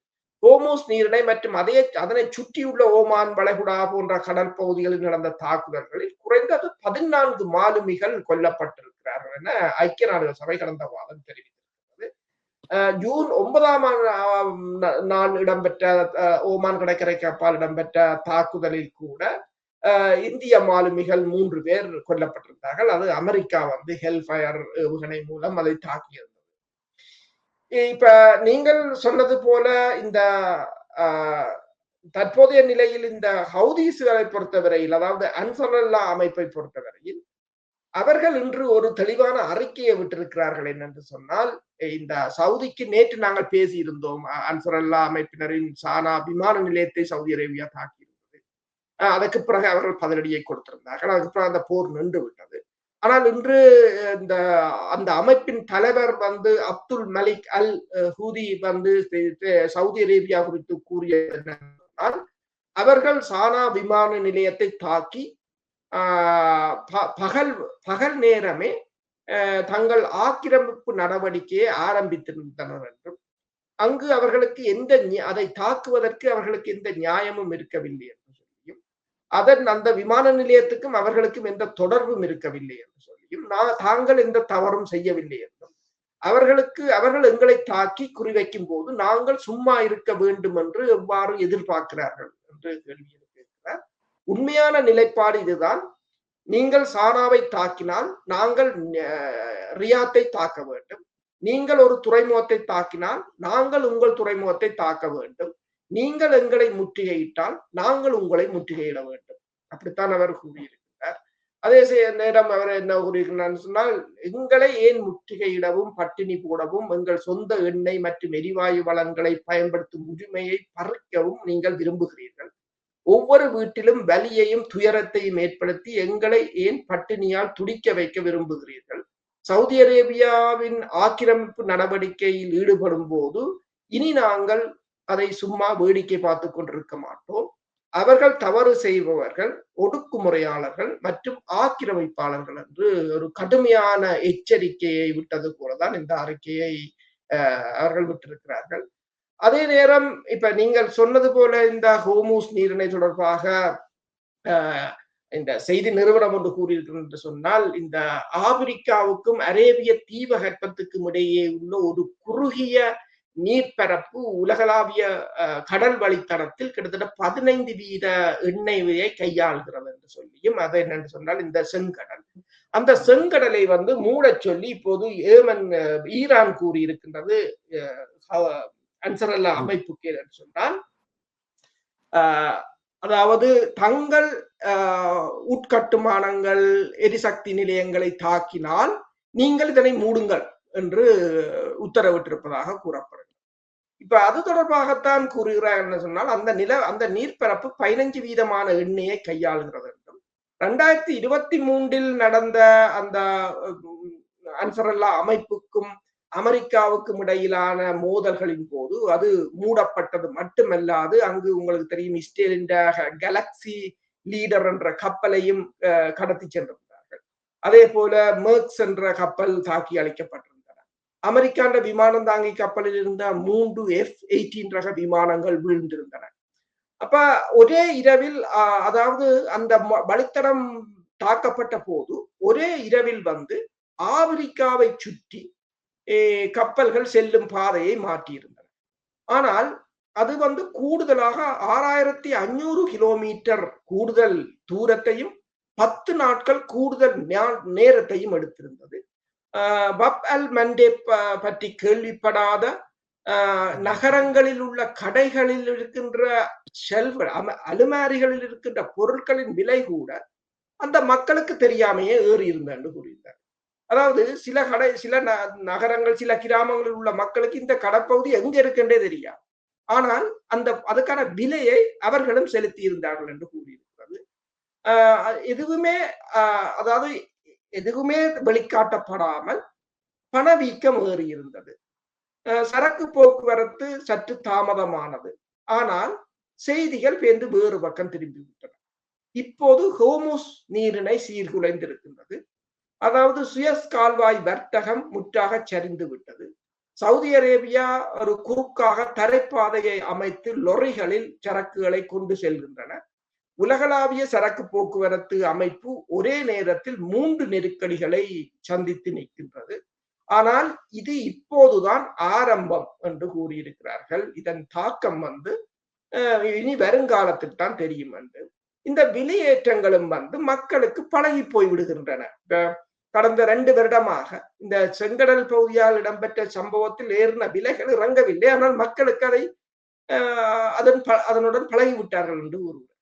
ஹோமூஸ் நீரிணை மற்றும் அதனை சுற்றியுள்ள ஓமான் வளைகுடா போன்ற கடல் பகுதிகளில் நடந்த தாக்குதல்களில் குறைந்தது 14 மாலுமிகள் கொல்லப்பட்டிருக்கிறார்கள் என ஐக்கிய நாடுகள் சபை கடந்த வாரம் தெரிவித்திருக்கிறது. ஜூன் 9ஆம் நாள் இடம்பெற்ற ஓமான் கடற்கரைக்கு அப்பால் இடம்பெற்ற தாக்குதலில் கூட இந்திய மாலுமிகள் 3 பேர் கொல்லப்பட்டிருந்தார்கள். அது அமெரிக்கா ஹெல்ஃபயர் ஏவுகணை மூலம் அதை தாக்கியிருந்தது. இப்ப நீங்கள் சொன்னது போல இந்த தற்போதைய நிலையில் இந்த ஹவுதீஸ்களை பொறுத்தவரையில், அதாவது அன்சரல்லா அமைப்பை பொறுத்தவரையில் அவர்கள் இன்று ஒரு தெளிவான அறிக்கையை விட்டிருக்கிறார்கள். என்னென்று சொன்னால், இந்த சவுதிக்கு நேற்று நாங்கள் பேசியிருந்தோம், அன்சரல்லா அமைப்பினரின் சானா விமான நிலையத்தை சவுதி அரேபியா தாக்கியிருந்தது. அதற்கு பிறகு அவர்கள் பதிலடியை கொடுத்திருந்தார்கள். அதுக்கு பிறகு அந்த போர் நின்று விட்டது. ஆனால் இன்று அந்த அமைப்பின் தலைவர் அப்துல் மலிக் அல் ஹூதி சவுதி அரேபியா குறித்து கூறியது, அவர்கள் சானா விமான நிலையத்தை தாக்கி பகல் நேரமே தங்கள் ஆக்கிரமிப்பு நடவடிக்கையை ஆரம்பித்திருந்தனர் என்றும், அங்கு அவர்களுக்கு அதை தாக்குவதற்கு அவர்களுக்கு எந்த நியாயமும் இருக்கவில்லை என்று சொல்லியும், அந்த விமான நிலையத்துக்கும் அவர்களுக்கும் எந்த தொடர்பும் இருக்கவில்லை என்று சொல்லியும், தாங்கள் எந்த தவறும் செய்யவில்லை என்றும், அவர்கள் எங்களை தாக்கி குறிவைக்கும் போது நாங்கள் சும்மா இருக்க வேண்டும் என்று எவ்வாறு எதிர்பார்க்கிறார்கள் என்று கேள்வி எழுப்பியிருக்கிறார். உண்மையான நிலைப்பாடு இதுதான். நீங்கள் சானாவை தாக்கினால் நாங்கள் ரியாத்தை தாக்க வேண்டும். நீங்கள் ஒரு துறைமுகத்தை தாக்கினால் நாங்கள் உங்கள் துறைமுகத்தை தாக்க வேண்டும். நீங்கள் எங்களை முற்றுகையிட்டால் நாங்கள் உங்களை முற்றுகையிட வேண்டும். அப்படித்தான் அவர் கூறியிருக்கிறார். அதே நேரம் அவர் என்ன கூறியிருக்கிறார் சொன்னால், எங்களை ஏன் முற்றுகையிடவும் பட்டினி போடவும் எங்கள் சொந்த எண்ணெய் மற்றும் எரிவாயு வளங்களை பயன்படுத்தும் உரிமையை பறிக்கவும் நீங்கள் விரும்புகிறீர்கள். ஒவ்வொரு வீட்டிலும் வலியையும் துயரத்தையும் ஏற்படுத்தி எங்களை ஏன் பட்டினியால் துடிக்க வைக்க விரும்புகிறீர்கள். சவுதி அரேபியாவின் ஆக்கிரமிப்பு நடவடிக்கையில் ஈடுபடும் போது இனி நாங்கள் அதை சும்மா வேடிக்கை பார்த்து கொண்டிருக்க மாட்டோம். அவர்கள் தவறு செய்பவர்கள், ஒடுக்குமுறையாளர்கள் மற்றும் ஆக்கிரமிப்பாளர்கள் என்று ஒரு கடுமையான எச்சரிக்கையை விட்டது போலதான் இந்த அறிக்கையை அவர்கள் விட்டிருக்கிறார்கள். அதே நேரம் இப்ப நீங்கள் சொன்னது போல இந்த ஹோமூஸ் நீரிணை தொடர்பாக இந்த செய்தி நிறுவனம் ஒன்று கூறியிருக்கிறது என்று சொன்னால், இந்த ஆப்பிரிக்காவுக்கும் அரேபிய தீபகற்பத்துக்கும் இடையே உள்ள ஒரு குறுகிய நீர்ப்பரப்பு உலகளாவிய கடல் வழித்தடத்தில் கிட்டத்தட்ட 15% எண்ணெயை கையாளுகிறது என்று சொல்லியும், அது என்னென்று சொன்னால் இந்த செங்கடல், அந்த செங்கடலை மூடச் சொல்லி இப்போது ஈரான் கூறியிருக்கின்றது அன்சரல்லா அமைப்புக்கு என்று சொன்னால், அதாவது தங்கள் உட்கட்டுமானங்கள் எரிசக்தி நிலையங்களை தாக்கினால் நீங்கள் இதனை மூடுங்கள் என்று உத்தரவிட்டிருப்பதாக கூறப்படுகிறது. இப்ப அது தொடர்பாகத்தான் கூறுகிறார் என்ன சொன்னால், அந்த நீர்ப்பரப்பு 15% எண்ணெயை கையாளுகிறது என்றும், 2023 நடந்த அந்த அன்சரல்லா அமைப்புக்கும் அமெரிக்காவுக்கும் இடையிலான மோதல்களின் போது அது மூடப்பட்டது மட்டுமல்லாது, அங்கு உங்களுக்கு தெரியும் இஸ்ரேலின் கேலக்சி லீடர் என்ற கப்பலையும் கடத்தி சென்றிருந்தார்கள். அதே போல மெர்க்ஸ் என்ற கப்பல் தாக்கி அழிக்கப்பட்டிருந்தன. அமெரிக்கான விமானம் தாங்கி கப்பலில் இருந்த 3 F-18 ரக விமானங்கள் வீழ்ந்திருந்தன. அப்ப ஒரே இரவில், அதாவது அந்த வழித்தடம் தாக்கப்பட்ட போது ஒரே இரவில் ஆப்பிரிக்காவை சுற்றி கப்பல்கள் செல்லும் பாதையை மாற்றியிருந்தன. ஆனால் அது கூடுதலாக 6500 கிலோமீட்டர் கூடுதல் தூரத்தையும் 10 நாட்கள் கூடுதல் நேரத்தையும் எடுத்திருந்தது. பப் அல் மண்டே பற்றி கேள்விப்படாத நகரங்களில் உள்ள கடைகளில் இருக்கின்ற ஷெல்ஃப்கள், அலுமாரிகளில் இருக்கின்ற பொருட்களின் விலை கூட அந்த மக்களுக்கு தெரியாமையே ஏறி இருந்தான்னு கூறியிருந்தார். அதாவது சில நகரங்கள், சில கிராமங்களில் உள்ள மக்களுக்கு இந்த கடற்பகுதி எங்க இருக்குன்றே தெரியாது. ஆனால் அதுக்கான விலையை அவர்களும் செலுத்தி இருந்தார்கள் என்று கூறியிருக்கிறது. எதுவுமே அதாவது எதுவுமே வெளிக்காட்டப்படாமல் பணவீக்கம் ஏறி இருந்தது. சரக்கு போக்குவரத்து சற்று தாமதமானது. ஆனால் செய்திகள் பேர்ந்து வேறு பக்கம் திரும்பிவிட்டன. இப்போது ஹோமுஸ் நீரிணை சீர்குலைந்திருக்கின்றது. அதாவது சுயஸ் கால்வாய் வர்த்தகம் முற்றாக சரிந்து விட்டது. சவுதி அரேபியா ஒரு குறுக்காக தரைப்பாதையை அமைத்து லொரிகளில் சரக்குகளை கொண்டு செல்கின்றன. உலகளாவிய சரக்கு போக்குவரத்து அமைப்பு ஒரே நேரத்தில் 3 நெருக்கடிகளை சந்தித்து நிற்கின்றது. ஆனால் இது இப்போதுதான் ஆரம்பம் என்று கூறியிருக்கிறார்கள். இதன் தாக்கம் இனி வருங்காலத்தில் தான் தெரியும் என்று. இந்த விலையேற்றங்களும் மக்களுக்கு பழகி போய் விடுகின்றன. கடந்த 2 வருடமாக இந்த செங்கடல் பகுதியால் இடம்பெற்ற சம்பவத்தில் ஏறின விலைகள் இறங்கவில்லை. ஆனால் மக்களுக்கு அதை அதனுடன் பழகிவிட்டார்கள் என்று கூறுகிறார்.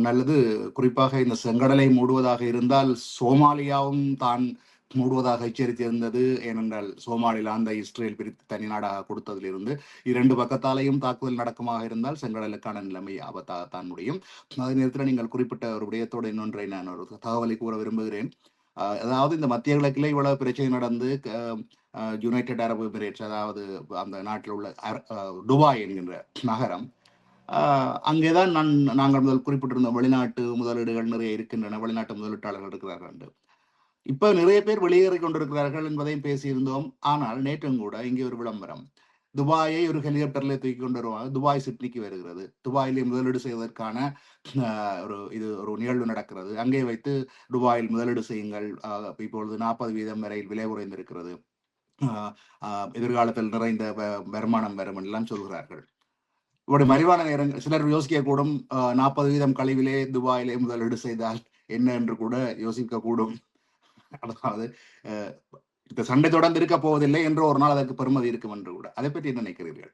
நல்லது. குறிப்பாக இந்த செங்கடலை மூடுவதாக இருந்தால் சோமாலியாவும் தான் மூடுவதாக எச்சரித்திருந்தது. ஏனென்றால் சோமாலிலாந்தை இஸ்ரேல் பிரித்து தனி நாடாக கொடுத்ததிலிருந்து 2 பக்கத்தாலையும் தாக்குதல் நடக்குமாக இருந்தால் செங்கடலுக்கான நிலைமை ஆபத்தாகத்தான் முடியும். அதே நேரத்தில் நீங்கள் குறிப்பிட்ட ஒரு விடயத்தோடு இன்னொன்றை நான் ஒரு தகவலை கூற விரும்புகிறேன். அதாவது இந்த மத்திய கிழக்கில் இவ்வளவு பிரச்சனை நடந்து யுனைடெட் அரபு எமிரேட்ஸ், அதாவது அந்த நாட்டில் உள்ள துபாய் என்கின்ற நகரம், அங்கேதான் நாங்கள் முதல் குறிப்பிட்டிருந்த வெளிநாட்டு முதலீடுகள் நிறைய இருக்கின்றன, வெளிநாட்டு முதலீட்டாளர்கள் இருக்கிறார்கள் என்று. இப்ப நிறைய பேர் வெளியேறி கொண்டிருக்கிறார்கள் என்பதையும் பேசியிருந்தோம். ஆனால் நேற்றும் கூட இங்கே ஒரு விளம்பரம், துபாயை ஒரு ஹெலிகாப்டர்ல தூக்கி கொண்டு வருவாங்க, துபாய் சிட்னிக்கு வருகிறது, துபாயிலே முதலீடு செய்வதற்கான ஒரு நிகழ்வு நடக்கிறது, அங்கே வைத்து துபாயில் முதலீடு செய்யுங்கள், இப்பொழுது 40% வரை விலை குறைந்திருக்கிறது, எதிர்காலத்தில் நிறைந்த வருமானம் வரும் எல்லாம் சொல்கிறார்கள். இப்படி மலிவான நேரங்கள் சிலர் யோசிக்க கூடும், 40% கழிவிலே துபாயிலே முதலீடு செய்தால் என்ன என்று கூட யோசிக்க கூடும். அதாவது இந்த சண்டை தொடர்ந்து இருக்க போவதில்லை என்று ஒரு நாள் அதற்கு பெருமதி இருக்கும் என்று கூட. அதை பற்றி என்ன நினைக்கிறீர்கள்?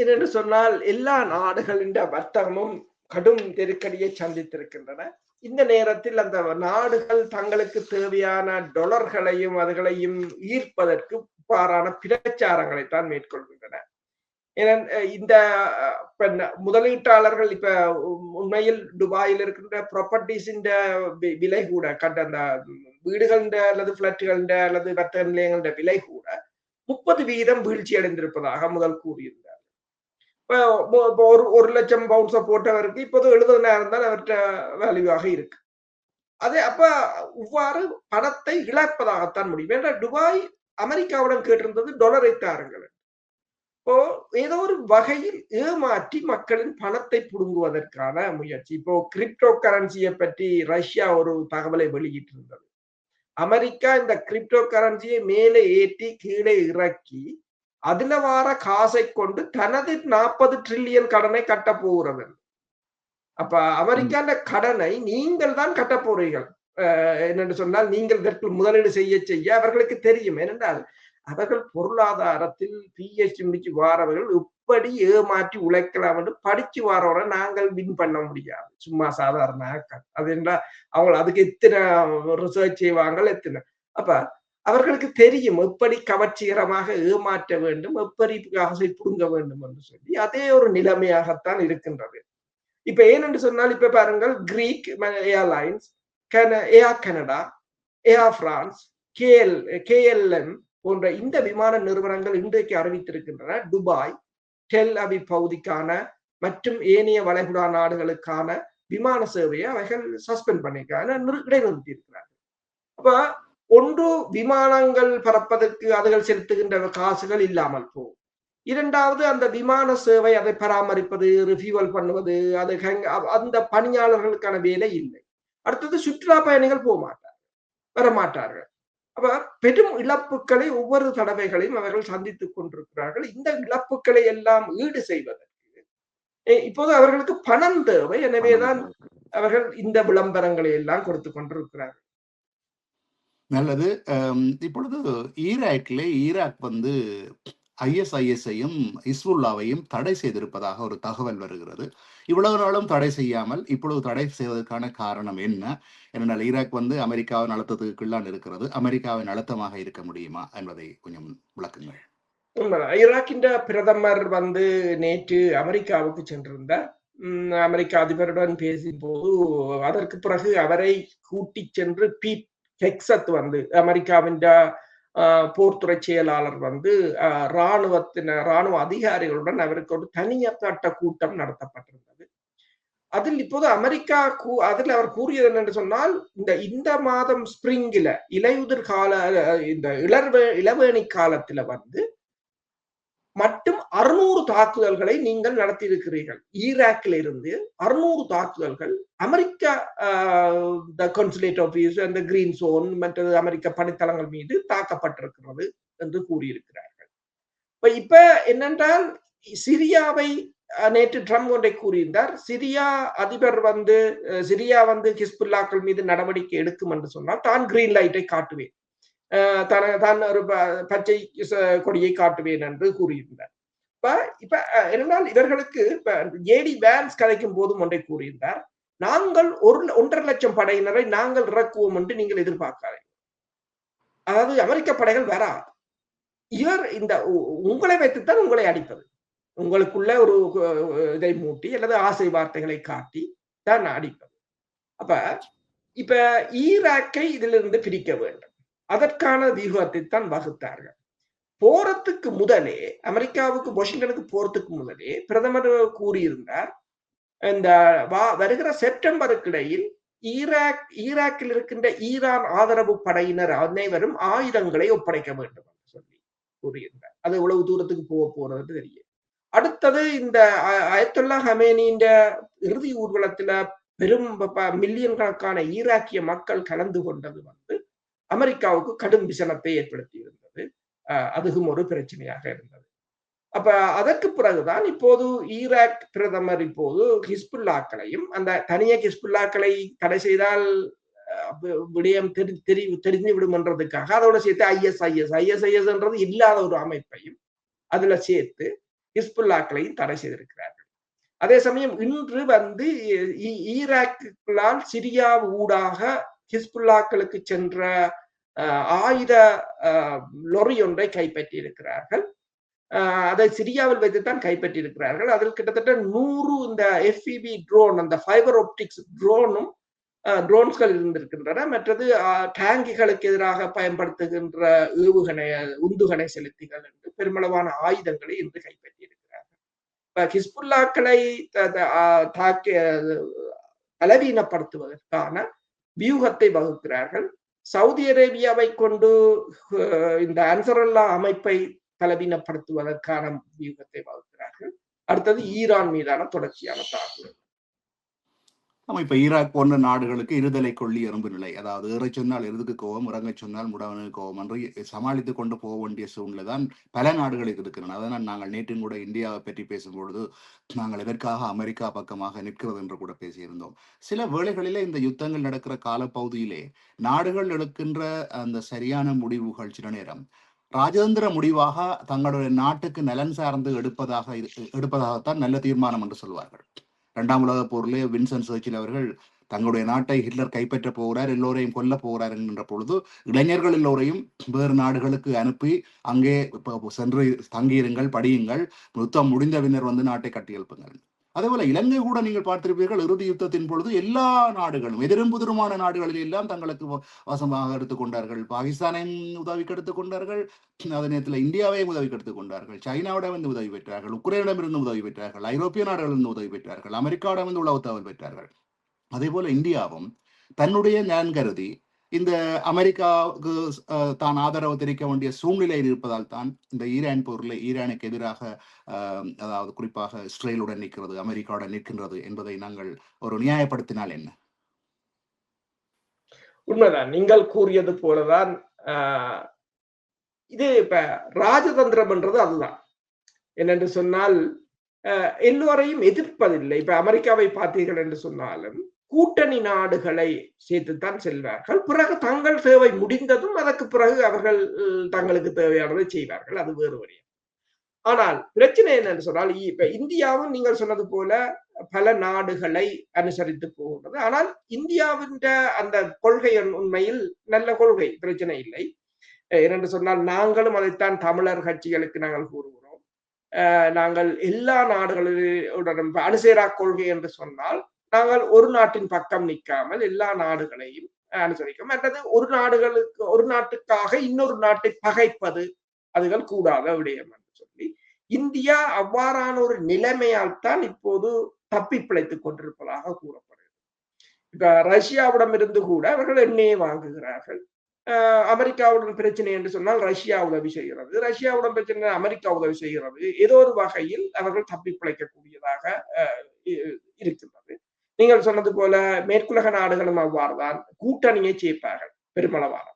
என்னென்று சொன்னால் எல்லா நாடுகளின் வர்த்தகமும் கடும் நெருக்கடியை சந்தித்திருக்கின்றன. இந்த நேரத்தில் அந்த நாடுகள் தங்களுக்கு தேவையான டொலர்களையும் அதுகளையும் ஈர்ப்பதற்கு பாரான பிரச்சாரங்களை தான் மேற்கொள்கின்றன. இந்த முதலீட்டாளர்கள் இப்ப உண்மையில் துபாயில் இருக்கின்ற ப்ராப்பர்ட்டிஸின் விலை கூட அந்த வீடுகள் அல்லது பிளாட்டுகள் அல்லது வர்த்தக நிலையங்கள விலை கூட 30% வீழ்ச்சி அடைந்திருப்பதாக முதல் கூறியிருந்தார். இப்ப 1 லட்சம் பவுன்ஸ போட்டவருக்கு இப்போது 70,000 தான் அவற்ற வேல்யூவாக இருக்கு. அதே அப்ப இவ்வாறு பணத்தை இழப்பதாகத்தான் முடியும். ஏன்னா துபாய் அமெரிக்காவுடன் கேட்டிருந்தது டொலரை தாருங்கள். இப்போ ஏதோ ஒரு வகையில் ஏமாற்றி மக்களின் பணத்தை புடுங்குவதற்கான முயற்சி. இப்போ கிரிப்டோ கரன்சியை பற்றி ரஷ்யா ஒரு தகவலை வெளியிட்டிருந்தது. அமெரிக்கா இந்த கிரிப்டோ கரன்சியை மேலே ஏற்றி கீழே இறக்கி அதுல வார காசை கொண்டு தனது 40 ட்ரில்லியன் கடனை கட்ட போகிறது. அப்ப அமெரிக்கான கடனை நீங்கள் தான் கட்ட போறீர்கள். என்னென்று சொன்னால் நீங்கள் இதற்கு முதலீடு செய்ய அவர்களுக்கு தெரியும். ஏனென்றால் அவர்கள் பொருளாதாரத்தில் பிஹெச்டி முடிச்சு வாரவர்கள் எப்படி ஏமாற்றி உழைக்கலாம் என்று படிச்சு வாரவரை நாங்கள் வின் பண்ண முடியாது. சும்மா சாதாரண அது என்ன அவங்க அதுக்கு எத்தனை ரிசர்ச் செய்வாங்க எத்தனை. அப்ப அவர்களுக்கு தெரியும் எப்படி கவர்ச்சிகரமாக ஏமாற்ற வேண்டும், எப்படி காசை புடுங்க வேண்டும் என்று சொல்லி அதே ஒரு நிலைமையாகத்தான் இருக்கின்றது. இப்ப ஏனென்று சொன்னால் இப்ப பாருங்கள், கிரீக் ஏர்லைன்ஸ், ஏர் கனடா, ஏர் பிரான்ஸ், KLM போன்ற இந்த விமான நிறுவனங்கள் இன்றைக்கு அறிவித்திருக்கின்றன துபாய், டெல் அவிவ் பகுதிக்கான மற்றும் ஏனைய வளைகுடா நாடுகளுக்கான விமான சேவையை அவைகள் சஸ்பெண்ட் பண்ணிருக்காங்க, இடைநிறுத்தி இருக்கிறார்கள். அப்ப ஒன்று விமானங்கள் பறப்பதற்கு அதுகள் செலுத்துகின்ற காசுகள் இல்லாமல் போகும். இரண்டாவது அந்த விமான சேவை அதை பராமரிப்பது, ரிஃபியூவல் பண்ணுவது, அது அந்த பணியாளர்களுக்கான வேலை இல்லை. அடுத்தது சுற்றுலா பயணிகள் போக மாட்டார்கள், வரமாட்டார்கள். அப்ப பெரும் இழப்புகளை ஒவ்வொரு தடவைகளையும் அவர்கள் சந்தித்துக் கொண்டிருக்கிறார்கள். இந்த இழப்புகளை எல்லாம் ஈடு செய்வதற்கு இப்போது அவர்களுக்கு பணம் தேவை. எனவேதான் அவர்கள் இந்த விளம்பரங்களை எல்லாம் கொடுத்து கொண்டிருக்கிறார்கள். நல்லது. இப்பொழுது ஈராக் ISIS-ஐயும் ஹிஸ்புல்லாவையும் தடை செய்திருப்பதாக ஒரு தகவல் வருகிறது. இவ்வளவு நாளும் தடை செய்யாமல் இப்பொழுது தடை செய்வதற்கான காரணம் என்ன? ஏனென்றால் ஈராக் அமெரிக்காவின் அழுத்தத்துக்கு கீழான் இருக்கிறது. அமெரிக்காவின் அழுத்தமாக இருக்க முடியுமா என்பதை கொஞ்சம் விளக்குங்கள். ஈராக்கின் பிரதமர் நேற்று அமெரிக்காவுக்கு சென்றிருந்தார். அமெரிக்க அதிபருடன் பேசும்போது அதற்கு பிறகு அவரை கூட்டி சென்று பீட் ஹெக்ஸத் அமெரிக்காவின் போர்த்துறை செயலாளர் ராணுவ அதிகாரிகளுடன் அவருக்கு ஒரு தனியப்பட்ட கூட்டம் நடத்தப்பட்டிருந்தது. அதில் இப்போது அமெரிக்கா அதில் அவர் கூறியது என்னென்று சொன்னால், இந்த மாதம் ஸ்பிரிங்கில இலையுதிர் கால இந்த இளவேணி காலத்துல மட்டும் 600 தாக்குதல்களை நீங்கள் நடத்தி இருக்கிறீர்கள். ஈராக்கில் இருந்து 600 தாக்குதல்கள் அமெரிக்கா கான்சுலேட் ஆபீஸ், அந்த கிரீன் சோன் மற்றது அமெரிக்க பணித்தளங்கள் மீது தாக்கப்பட்டிருக்கிறது என்று கூறியிருக்கிறார்கள். இப்ப என்னென்றால், சிரியாவை நேற்று ட்ரம்ப் ஒன்றை கூறியிருந்தார். சிரியா அதிபர் சிரியா ஹிஸ்புல்லாக்கள் மீது நடவடிக்கை எடுக்கும் என்று சொன்னால் தான் கிரீன் லைட்டை காட்டுவேன், தான் ஒரு பச்சை கொடியை காட்டுவேன் என்று கூறியிருந்தார். இப்ப என்னென்னால், இவர்களுக்கு ஏடி வேன்ஸ் கலைக்கும் போதும் ஒன்றை கூறியிருந்தார். நாங்கள் 1.5 லட்சம் படையினரை நாங்கள் இறக்குவோம் என்று நீங்கள் எதிர்பார்க்காதீங்க. அதாவது அமெரிக்க படைகள் வராது. இவர் உங்களை வைத்துத்தான் உங்களை அடிப்பது. உங்களுக்குள்ள ஒரு இதை மூட்டி அல்லது ஆசை வார்த்தைகளை காட்டி தான் அடிப்பது. இப்ப ஈராக்கை இதிலிருந்து பிரிக்க வேண்டும். அதற்கான வியூகத்தை தான் வகுத்தார்கள். போறதுக்கு முதலே, அமெரிக்காவுக்கு வாஷிங்டனுக்கு போறதுக்கு முதலே பிரதமர் கூறியிருந்தார், இந்த வருகிற செப்டம்பருக்கு இடையில் ஈராக்கில் இருக்கின்ற ஈரான் ஆதரவு படையினர் அனைவரும் ஆயுதங்களை ஒப்படைக்க வேண்டும் என்று சொல்லி கூறியிருந்தார். அது எவ்வளவு தூரத்துக்கு போறது தெரியும். அடுத்தது இந்த அயத்துல்லா ஹமேனியின் இறுதி ஊர்வலத்துல பெரும் மில்லியன் கணக்கான ஈராக்கிய மக்கள் கலந்து கொண்டது அமெரிக்காவுக்கு கடும் விசனத்தை ஏற்படுத்தி இருந்தது. அதுவும் ஒரு பிரச்சனையாக இருந்தது. அதற்கு பிறகுதான் இப்போது ஈராக் பிரதமர் இப்போது ஹிஸ்புல்லாக்களையும், அந்த தனிய ஹிஸ்புல்லாக்களை தடை செய்தால் விடயம் தெரிஞ்சு விடும் என்றதுக்காக அதோட சேர்த்து ISIS என்றது இல்லாத ஒரு அமைப்பையும் அதுல சேர்த்து ஹிஸ்புல்லாக்களையும் தடை செய்திருக்கிறார்கள். அதே சமயம் இன்று ஈராக்குகளால் சிரியா ஊடாக ஹிஸ்புல்லாக்களுக்கு சென்ற ஆயுத லொரி ஒன்றை கைப்பற்றி இருக்கிறார்கள். அதை சிரியாவில் வைத்துத்தான் கைப்பற்றி இருக்கிறார்கள். அதில் கிட்டத்தட்ட 100 இந்த FPV ட்ரோன், அந்த ஃபைபர் ஆப்டிக்ஸ் ட்ரோன்ஸ்கள் இருந்திருக்கின்றன. மற்றது டேங்கிகளுக்கு எதிராக பயன்படுத்துகின்ற உந்துகணை செலுத்திகள் என்று பெருமளவான ஆயுதங்களை இன்று கைப்பற்றி இருக்கிறார்கள். ஹிஸ்புல்லாக்களை பலவீனப்படுத்துவதற்கான வியூகத்தை வகுக்கிறார்கள். சவுதி அரேபியாவை கொண்டு இந்த அன்சரல்லா அமைப்பை பலவீனப்படுத்துவதற்கான வியூகத்தை வகுக்கிறார்கள். அடுத்தது ஈரான் மீதான தொடர்ச்சியான தாக்குதல். இப்ப ஈராக் போன்ற நாடுகளுக்கு இருதலை கொள்ளி எறும்பு நிலை, அதாவது ஏற சொன்னால் எருதுக்கு கோவம், இறங்க சொன்னால் முடவனுக்கு கோவம் என்று சமாளித்துக் கொண்டு போக வேண்டிய சூழ்நிலை தான் பல நாடுகளுக்கு இருக்கின்றன. அதனால் நாங்கள் நேற்றும் கூட இந்தியாவை பற்றி பேசும்பொழுது நாங்கள் எதற்காக அமெரிக்கா பக்கமாக நிற்கிறது என்று கூட பேசியிருந்தோம். சில வேளைகளிலே இந்த யுத்தங்கள் நடக்கிற காலப்பகுதியிலே நாடுகள் எடுக்கின்ற அந்த சரியான முடிவுகள் சில நேரம் ராஜதந்திர முடிவாக தங்களுடைய நாட்டுக்கு நலன் சார்ந்து எடுப்பதாகத்தான் நல்ல தீர்மானம் என்று சொல்வார்கள். 2ஆம் உலக போரிலே வின்சன் சர்ச்சில் அவர்கள் தங்களுடைய நாட்டை ஹிட்லர் கைப்பற்ற போகிறார், எல்லோரையும் கொல்ல போகிறார் என்கின்ற பொழுது இளைஞர்கள் எல்லோரையும் வேறு நாடுகளுக்கு அனுப்பி அங்கே சென்று தங்கியிருங்கள், படியுங்கள், யுத்தம் முடிந்த பின்னர் நாட்டை கட்டி எழுப்புங்கள். அதே போல இலங்கை கூட நீங்கள் பார்த்திருப்பீர்கள், இறுதி யுத்தத்தின் பொழுது எல்லா நாடுகளும் எதிரும் புதிருமான நாடுகளில் எல்லாம் தங்களுக்கு வசமாக எடுத்துக்கொண்டார்கள். பாகிஸ்தானையும் உதவிக்கு எடுத்துக்கொண்டார்கள், அதே நேரத்தில் இந்தியாவையும் உதவிக்கு எடுத்துக்கொண்டார்கள், சைனாவிடம் உதவி பெற்றார்கள், உக்ரைனிடமிருந்து உதவி பெற்றார்கள், ஐரோப்பிய நாடுகளிலிருந்து உதவி பெற்றார்கள், அமெரிக்காவிடமிருந்து உளவு தகவல் பெற்றார்கள். அதே போல இந்தியாவும் தன்னுடைய ஞான் கருதி இந்த அமெரிக்காவுக்கு தான் ஆதரவு தெரிவிக்க வேண்டிய சூழ்நிலையில் இருப்பதால் தான் இந்த ஈரான் போரில் ஈரானுக்கு எதிராக அதாவது குறிப்பாக இஸ்ரேலுடன் நிற்கிறது, அமெரிக்காவுடன் நிற்கின்றது என்பதை நாங்கள் ஒரு நியாயப்படுத்தினால் என்ன? உண்மைதான், நீங்கள் கூறியது போலதான். இது இப்ப ராஜதந்திரம் என்றது அதுதான். என்னென்று சொன்னால் எல்லோரையும் எதிர்ப்பதில்லை. இப்ப அமெரிக்காவை பார்த்தீர்கள் என்று சொன்னாலும் கூட்டணி நாடுகளை சேர்த்துத்தான் செல்வார்கள். பிறகு தங்கள் தேவை முடிந்ததும் அதற்கு பிறகு அவர்கள் தங்களுக்கு தேவையானதை செய்வார்கள். அது வேறு வழியம். ஆனால் பிரச்சனை என்னன்னு சொன்னால் இப்ப இந்தியாவும் நீங்கள் சொன்னது போல பல நாடுகளை அனுசரித்து போகின்றது. ஆனால் இந்தியாவின் அந்த கொள்கை உண்மையில் நல்ல கொள்கை, பிரச்சனை இல்லை. ஏனென்று சொன்னால் நாங்களும் அதைத்தான் தமிழர் கட்சிகளுக்கு நாங்கள் கூறுகிறோம். நாங்கள் எல்லா நாடுகளுடன் அனுசேரா கொள்கை என்று சொன்னால் நாங்கள் ஒரு நாட்டின் பக்கம் நிற்காமல் எல்லா நாடுகளையும் அனுசரிக்கும். மற்றது ஒரு நாட்டுக்காக இன்னொரு நாட்டை பகைப்பது அதுகள் கூடாத விடயம் என்று சொல்லி இந்தியா அவ்வாறான ஒரு நிலைமையால் தான் இப்போது தப்பி பிழைத்துக் கொண்டிருப்பதாக கூறப்படுகிறது. இப்ப ரஷ்யாவிடம் இருந்து கூட அவர்கள் எண்ணெயை வாங்குகிறார்கள். அமெரிக்காவுடன் பிரச்சனை என்று சொன்னால் ரஷ்யா உதவி செய்கிறது, ரஷ்யாவுடன் பிரச்சனை அமெரிக்கா உதவி செய்கிறது. ஏதோ ஒரு வகையில் அவர்கள் தப்பி பிழைக்கக்கூடியதாக இருக்கின்றது. நீங்கள் சொன்னது போல மேற்குலக நாடுகளும் அவ்வாறுதான் கூட்டணியை சேர்ப்பார்கள் பெருமளவான.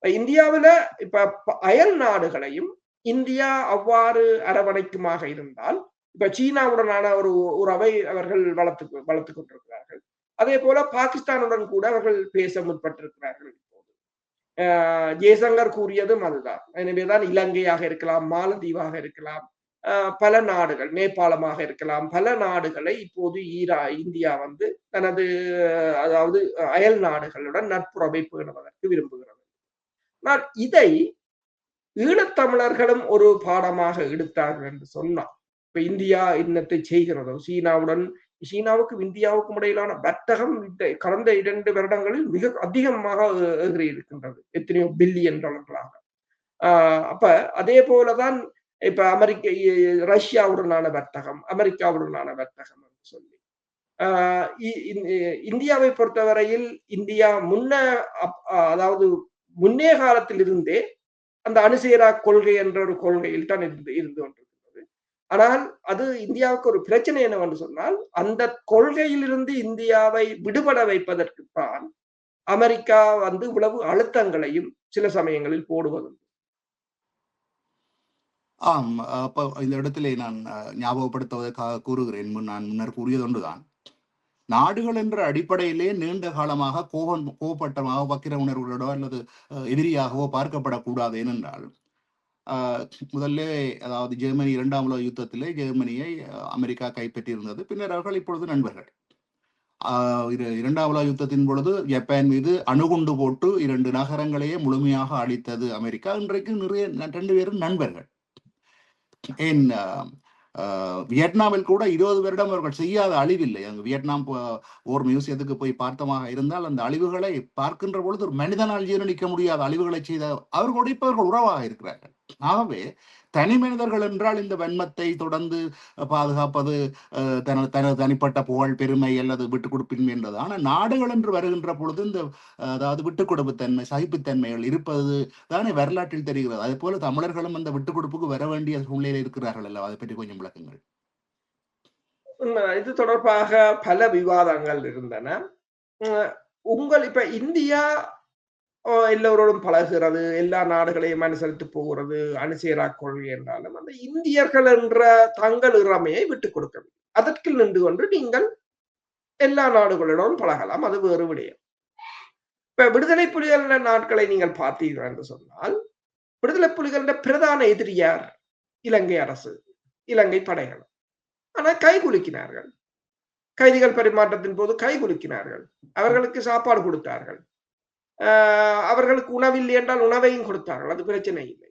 இந்தியாவில இப்ப அயல் நாடுகளையும் இந்தியா அவ்வாறு அரவணைக்குமாக இருந்தால், இப்ப சீனாவுடனான ஒரு உறவை அவர்கள் வளர்த்து கொண்டிருக்கிறார்கள். அதே போல பாகிஸ்தானுடன் கூட அவர்கள் பேச முற்பட்டிருக்கிறார்கள். ஜெய்சங்கர் கூறியதும் அதுதான். எனவேதான் இலங்கையாக இருக்கலாம், மாலத்தீவாக இருக்கலாம், பல நாடுகள், நேபாளமாக இருக்கலாம், பல நாடுகளை இப்போது இந்தியா வந்து தனது அதாவது அயல் நாடுகளுடன் நட்புறவை பேணுவதற்கு விரும்புகிறது. ஆனால் இதை ஈழத்தமிழர்களும் ஒரு பாடமாக எடுத்தார்கள் என்று சொன்னார். இப்ப இந்தியா இன்னத்தை செய்கிறதோ சீனாவுக்கும் இந்தியாவுக்கும் இடையிலான வர்த்தகம் கடந்த 2 வருடங்களில் மிக அதிகமாக இருக்கின்றது, எத்தனையோ பில்லியன் டாலர்களாக. அப்ப அதே போலதான் இப்ப ரஷ்யாவுடனான வர்த்தகம், அமெரிக்காவுடனான வர்த்தகம் என்று சொல்லி இந்தியாவை பொறுத்தவரையில் இந்தியா அதாவது முன்னே காலத்தில் இருந்தே அந்த அணுசேரா கொள்கை என்ற ஒரு கொள்கையில் தான் இருந்து கொண்டிருக்கிறது. ஆனால் அது இந்தியாவுக்கு ஒரு பிரச்சனை என்னவென்று சொன்னால், அந்த கொள்கையிலிருந்து இந்தியாவை விடுபட வைப்பதற்குத்தான் அமெரிக்கா வந்து இவ்வளவு அழுத்தங்களையும் சில சமயங்களில் போடுவது. ஆம், அப்ப இந்த இடத்திலே நான் ஞாபகப்படுத்துவதற்காக கூறுகிறேன். நான் முன்னர் கூறியது ஒன்றுதான். நாடுகள் என்ற அடிப்படையிலே நீண்ட காலமாக கோபப்பட்டமாக வக்கிர உணர்வுகளோடோ அல்லது எதிரியாகவோ பார்க்கப்படக்கூடாது. ஏனென்றால் முதல்ல அதாவது ஜெர்மனி 2ஆம் உலக யுத்தத்திலே ஜெர்மனியை அமெரிக்கா கைப்பற்றியிருந்தது. பின்னர் அவர்கள் இப்பொழுது நண்பர்கள். 2ஆம் உலக யுத்தத்தின் பொழுது ஜப்பான் மீது அணுகுண்டு போட்டு 2 நகரங்களையே முழுமையாக அழித்தது அமெரிக்கா. இன்றைக்கு நிறைய 2 பேரும் நண்பர்கள். ஏன் வியட்நாமில் கூட 20 வருடம் அவர்கள் செய்யாத அழிவில்லை. அங்கு வியட்நாம் ஓர் மியூசியத்துக்கு போய் பார்த்தமாக இருந்தால் அந்த அழிவுகளை பார்க்கின்ற பொழுது ஒரு மனிதனால் ஜீரணிக்க முடியாத அழிவுகளை செய்த அவர்களோடு இப்ப அவர்கள் உறவாக இருக்கிறார்கள். ஆகவே தனி மனிதர்கள் என்றால் இந்த வன்மத்தை தொடர்ந்து பாதுகாப்பது தனது தனிப்பட்ட புகழ், பெருமை அல்லது விட்டுக் கொடுப்பின்மை என்றது. ஆனால் நாடுகள் என்று வருகின்ற பொழுது இந்த அதாவது விட்டுக் கொடுப்புத்தன்மை, சகிப்புத்தன்மைகள் இருப்பது தானே வரலாற்றில் தெரிகிறது. அதே போல தமிழர்களும் அந்த விட்டுக் கொடுப்புக்கு வர வேண்டிய சூழ்நிலையில் இருக்கிறார்கள் அல்லவா? அதை பற்றி கொஞ்சம் விளக்குங்கள். இது தொடர்பாக பல விவாதங்கள் இருந்தன. இப்ப இந்தியா எல்லோரோடும் பழகுகிறது, எல்லா நாடுகளையும் அனுசரித்து போகிறது, அணுசேரா கொள்கை என்றாலும் அந்த இந்தியர்கள் என்ற தங்கள் இறமையை விட்டுக் கொடுக்கவில்லை. அதற்கு நின்று கொண்டு நீங்கள் எல்லா நாடுகளிடம் பழகலாம், அது வேறு விடயம். இப்ப விடுதலை புலிகள் நாட்களை நீங்கள் பார்த்தீர்கள் என்று சொன்னால், விடுதலை புலிகளின் பிரதான எதிரி யார்? இலங்கை அரசு, இலங்கை படைகள். ஆனால் கைகுலுக்கினார்கள். கைதிகள் பரிமாற்றத்தின் போது கைகுலுக்கினார்கள், அவர்களுக்கு சாப்பாடு கொடுத்தார்கள், அவர்களுக்கு உணவில்லை என்றால் உணவையும் கொடுத்தார்கள், அது பிரச்சனை இல்லை.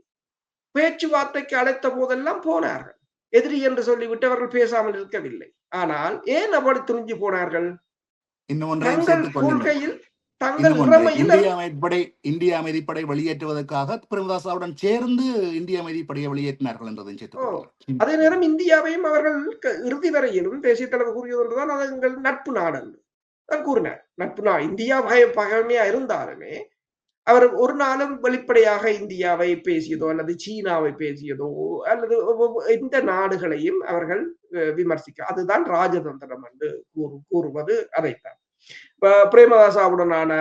பேச்சுவார்த்தைக்கு அழைத்த போதெல்லாம் போனார்கள். எதிரி என்று சொல்லிவிட்டு அவர்கள் பேசாமல் இருக்கவில்லை. ஆனால் ஏன் அப்படி துணிஞ்சு போனார்கள்? தங்கள் கொள்கையில் இந்திய அமைதிப்படை வெளியேற்றுவதற்காக பிரேமதாசாவுடன் சேர்ந்து இந்திய அமைதிப்படையை வெளியேற்றினார்கள் என்றதையும் அதே நேரம் இந்தியாவையும் அவர்கள் இறுதி வரையிலும் தேசிய தலைவர் கூறியது ஒன்றுதான், அது எங்கள் நட்பு நாடு என்று கூறினார். நட்பு நாடு இந்தியா பகைமையா இருந்தாலுமே அவர் ஒரு நாளும் வெளிப்படையாக இந்தியாவை பேசியதோ அல்லது சீனாவை பேசியதோ அல்லது எந்த நாடுகளையும் அவர்கள் விமர்சிக்க, அதுதான் ராஜதந்திரம் என்று கூறுவது அதைத்தான். பிரேமதாசாவுடனான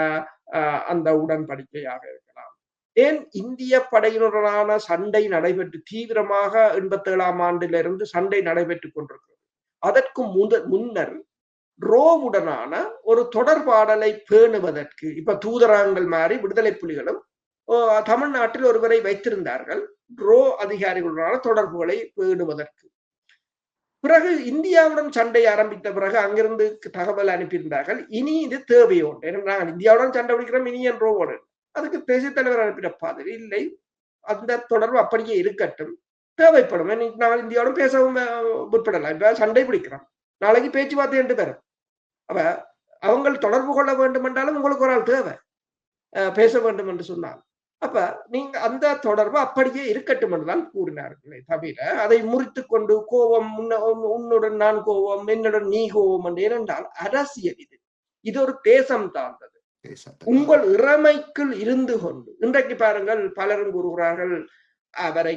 அந்த உடன்படிக்கையாக இருக்கலாம். ஏன் இந்திய படையினருடனான சண்டை நடைபெற்று தீவிரமாக 87ஆம் ஆண்டிலிருந்து சண்டை நடைபெற்றுக் கொண்டிருக்கிறது. அதற்கு முன்னர் ரோவுடனான ஒரு தொடர்பாடலை பேணுவதற்கு இப்ப தூதரகங்கள் மாதிரி விடுதலை புலிகளும் தமிழ்நாட்டில் ஒருவரை வைத்திருந்தார்கள். ரோ அதிகாரிகளுடனான தொடர்புகளை பேணுவதற்கு. பிறகு இந்தியாவுடன் சண்டை ஆரம்பித்த பிறகு அங்கிருந்து தகவல் அனுப்பியிருந்தார்கள், இனி இது தேவையோ, நாங்கள் இந்தியாவுடன் சண்டை பிடிக்கிறோம், இனி என் ரோவோடு. அதுக்கு தேசிய தலைவர் அனுப்பின பதில், இல்லை, அந்த தொடர்பு அப்படியே இருக்கட்டும், தேவைப்படும். நாங்கள் இந்தியாவுடன் பேசவும் முற்படலாம். இப்ப சண்டை பிடிக்கிறோம், நாளைக்கு பேச்சுவார்த்தை என்று தரும். அப்ப அவங்க தொடர்பு கொள்ள வேண்டும் என்றாலும் உங்களுக்கு ஒரு ஆள் தேவை, பேச வேண்டும் என்று சொன்னால். அப்ப நீங்க அந்த தொடர்பு அப்படியே இருக்கட்டும் என்றுதான் கூறினார்களே தவிர அதை முறித்து கொண்டு கோபம், உன்னுடன் நான் கோபம், என்னுடன் நீ கோபம் என்று. ஏனென்றால் அரசியல் இது ஒரு தேசம் சார்ந்தது. உங்கள் இறமைக்குள் இருந்து கொண்டு இன்றைக்கு பாருங்கள், பலரும் கூறுகிறார்கள் அவரை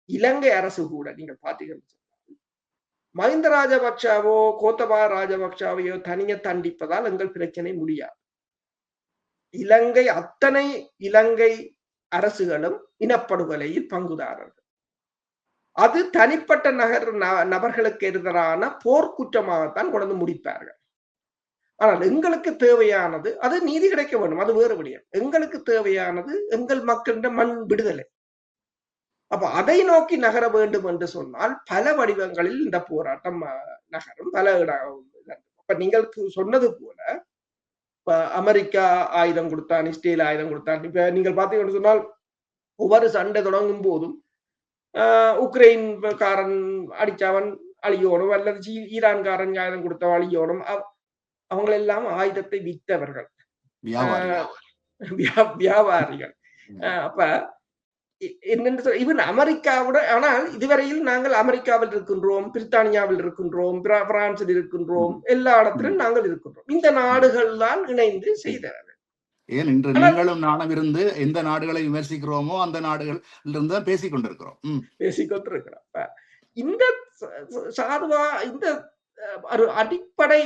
இலங்கை அரசு கூட நீங்கள் பார்த்தீங்கன்னா மஹிந்த ராஜபக்ஷாவோ கோத்தபா ராஜபக்ஷாவையோ தனியே தண்டிப்பதால் எங்கள் பிரச்சனை முடியாது. அத்தனை இலங்கை அரசுகளும் இனப்படுகொலையில் பங்குதாரர்கள். அது தனிப்பட்ட நபர்களுக்கு எதிரான போர்க்குற்றமாகத்தான் கொண்டு முடிப்பார்கள். ஆனால் எங்களுக்கு தேவையானது அது நீதி கிடைக்க வேண்டும், அது வேறு விடயம். எங்களுக்கு தேவையானது எங்கள் மக்களிடம் மண் விடுதலை. அப்ப அதை நோக்கி நகர வேண்டும் என்று சொன்னால் பல வடிவங்களில் இந்த போராட்டம் நகரும். பல அப்ப நீங்கள் சொன்னது போல அமெரிக்கா ஆயுதம் கொடுத்தான், இஸ்ரேல் ஆயுதம் கொடுத்தான். இப்ப நீங்கள் பார்த்தீங்கன்னு சொன்னால் ஒவ்வொரு சண்டை தொடங்கும் போதும் உக்ரைன் காரன் அடிச்சவன் அழியோனும் அல்லது ஈரான்காரன் ஆயுதம் கொடுத்தவன் அழியோனும். அவங்களெல்லாம் ஆயுதத்தை வித்தவர்கள், வியாபாரிகள். அப்ப என்னென்று சொல்ல, இவன் அமெரிக்காவோட, ஆனால் இதுவரையில் நாங்கள் அமெரிக்காவில் இருக்கின்றோம், பிரித்தானியாவில் இருக்கின்றோம், பிரான்சில் இருக்கின்றோம், எல்லா இடத்திலும் நாங்கள் இருக்கின்றோம். இந்த நாடுகள் தான் இணைந்து செய்தார்கள். ஏன் இன்று நீங்களும் நானும் இருந்து எந்த நாடுகளை விமர்சிக்கிறோமோ அந்த நாடுகள் இருந்து பேசிக் கொண்டிருக்கிறோம். இந்த சாதுவா இந்த அடிப்படை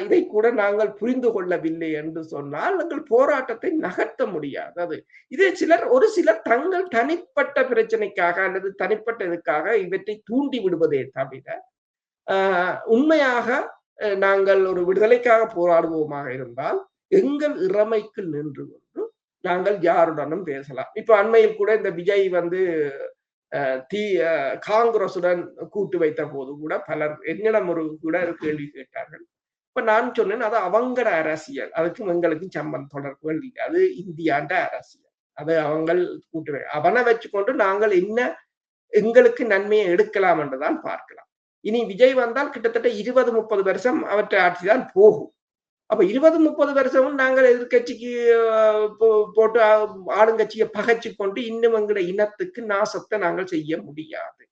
இதை கூட நாங்கள் புரிந்து கொள்ளவில்லை என்று சொன்னால் எங்கள் போராட்டத்தை நகர்த்த முடியாது. அது இதே ஒரு சிலர் தங்கள் தனிப்பட்ட பிரச்சனைக்காக அல்லது தனிப்பட்ட இதுக்காக இவற்றை தூண்டி விடுவதே தவிர உண்மையாக நாங்கள் ஒரு விடுதலைக்காக போராடுவோமாக இருந்தால் எங்கள் இறமைக்கு நின்று கொண்டு நாங்கள் யாருடனும் பேசலாம். இப்ப அண்மையில் கூட இந்த விஜய் காங்கிரசுடன் கூட்டு வைத்த போது கூட பலர் என்னிடம் கூட கேள்வி கேட்டார்கள். இப்ப நான் சொன்னேன், அது அவங்களோட அரசியல், அதுக்கும் எங்களுக்கும் சம்பந்தம் தொடர்புகள் இல்லை, அது இந்தியாண்ட அரசியல், அது அவங்க கூட்டு அவனை வச்சுக்கொண்டு நாங்கள் என்ன எங்களுக்கு நன்மையை எடுக்கலாம் என்றுதான் பார்க்கலாம். இனி விஜய் வந்தால் கிட்டத்தட்ட 20-30 வருஷம் அவற்றை ஆட்சிதான் போகும். அப்ப 20-30 வருஷமும் நாங்கள் எதிர்கட்சிக்கு போட்டு ஆளுங்கட்சியை பகைச்சு கொண்டு இன்னும் எங்களுடைய இனத்துக்கு நாசத்தை நாங்கள் செய்ய முடியாது.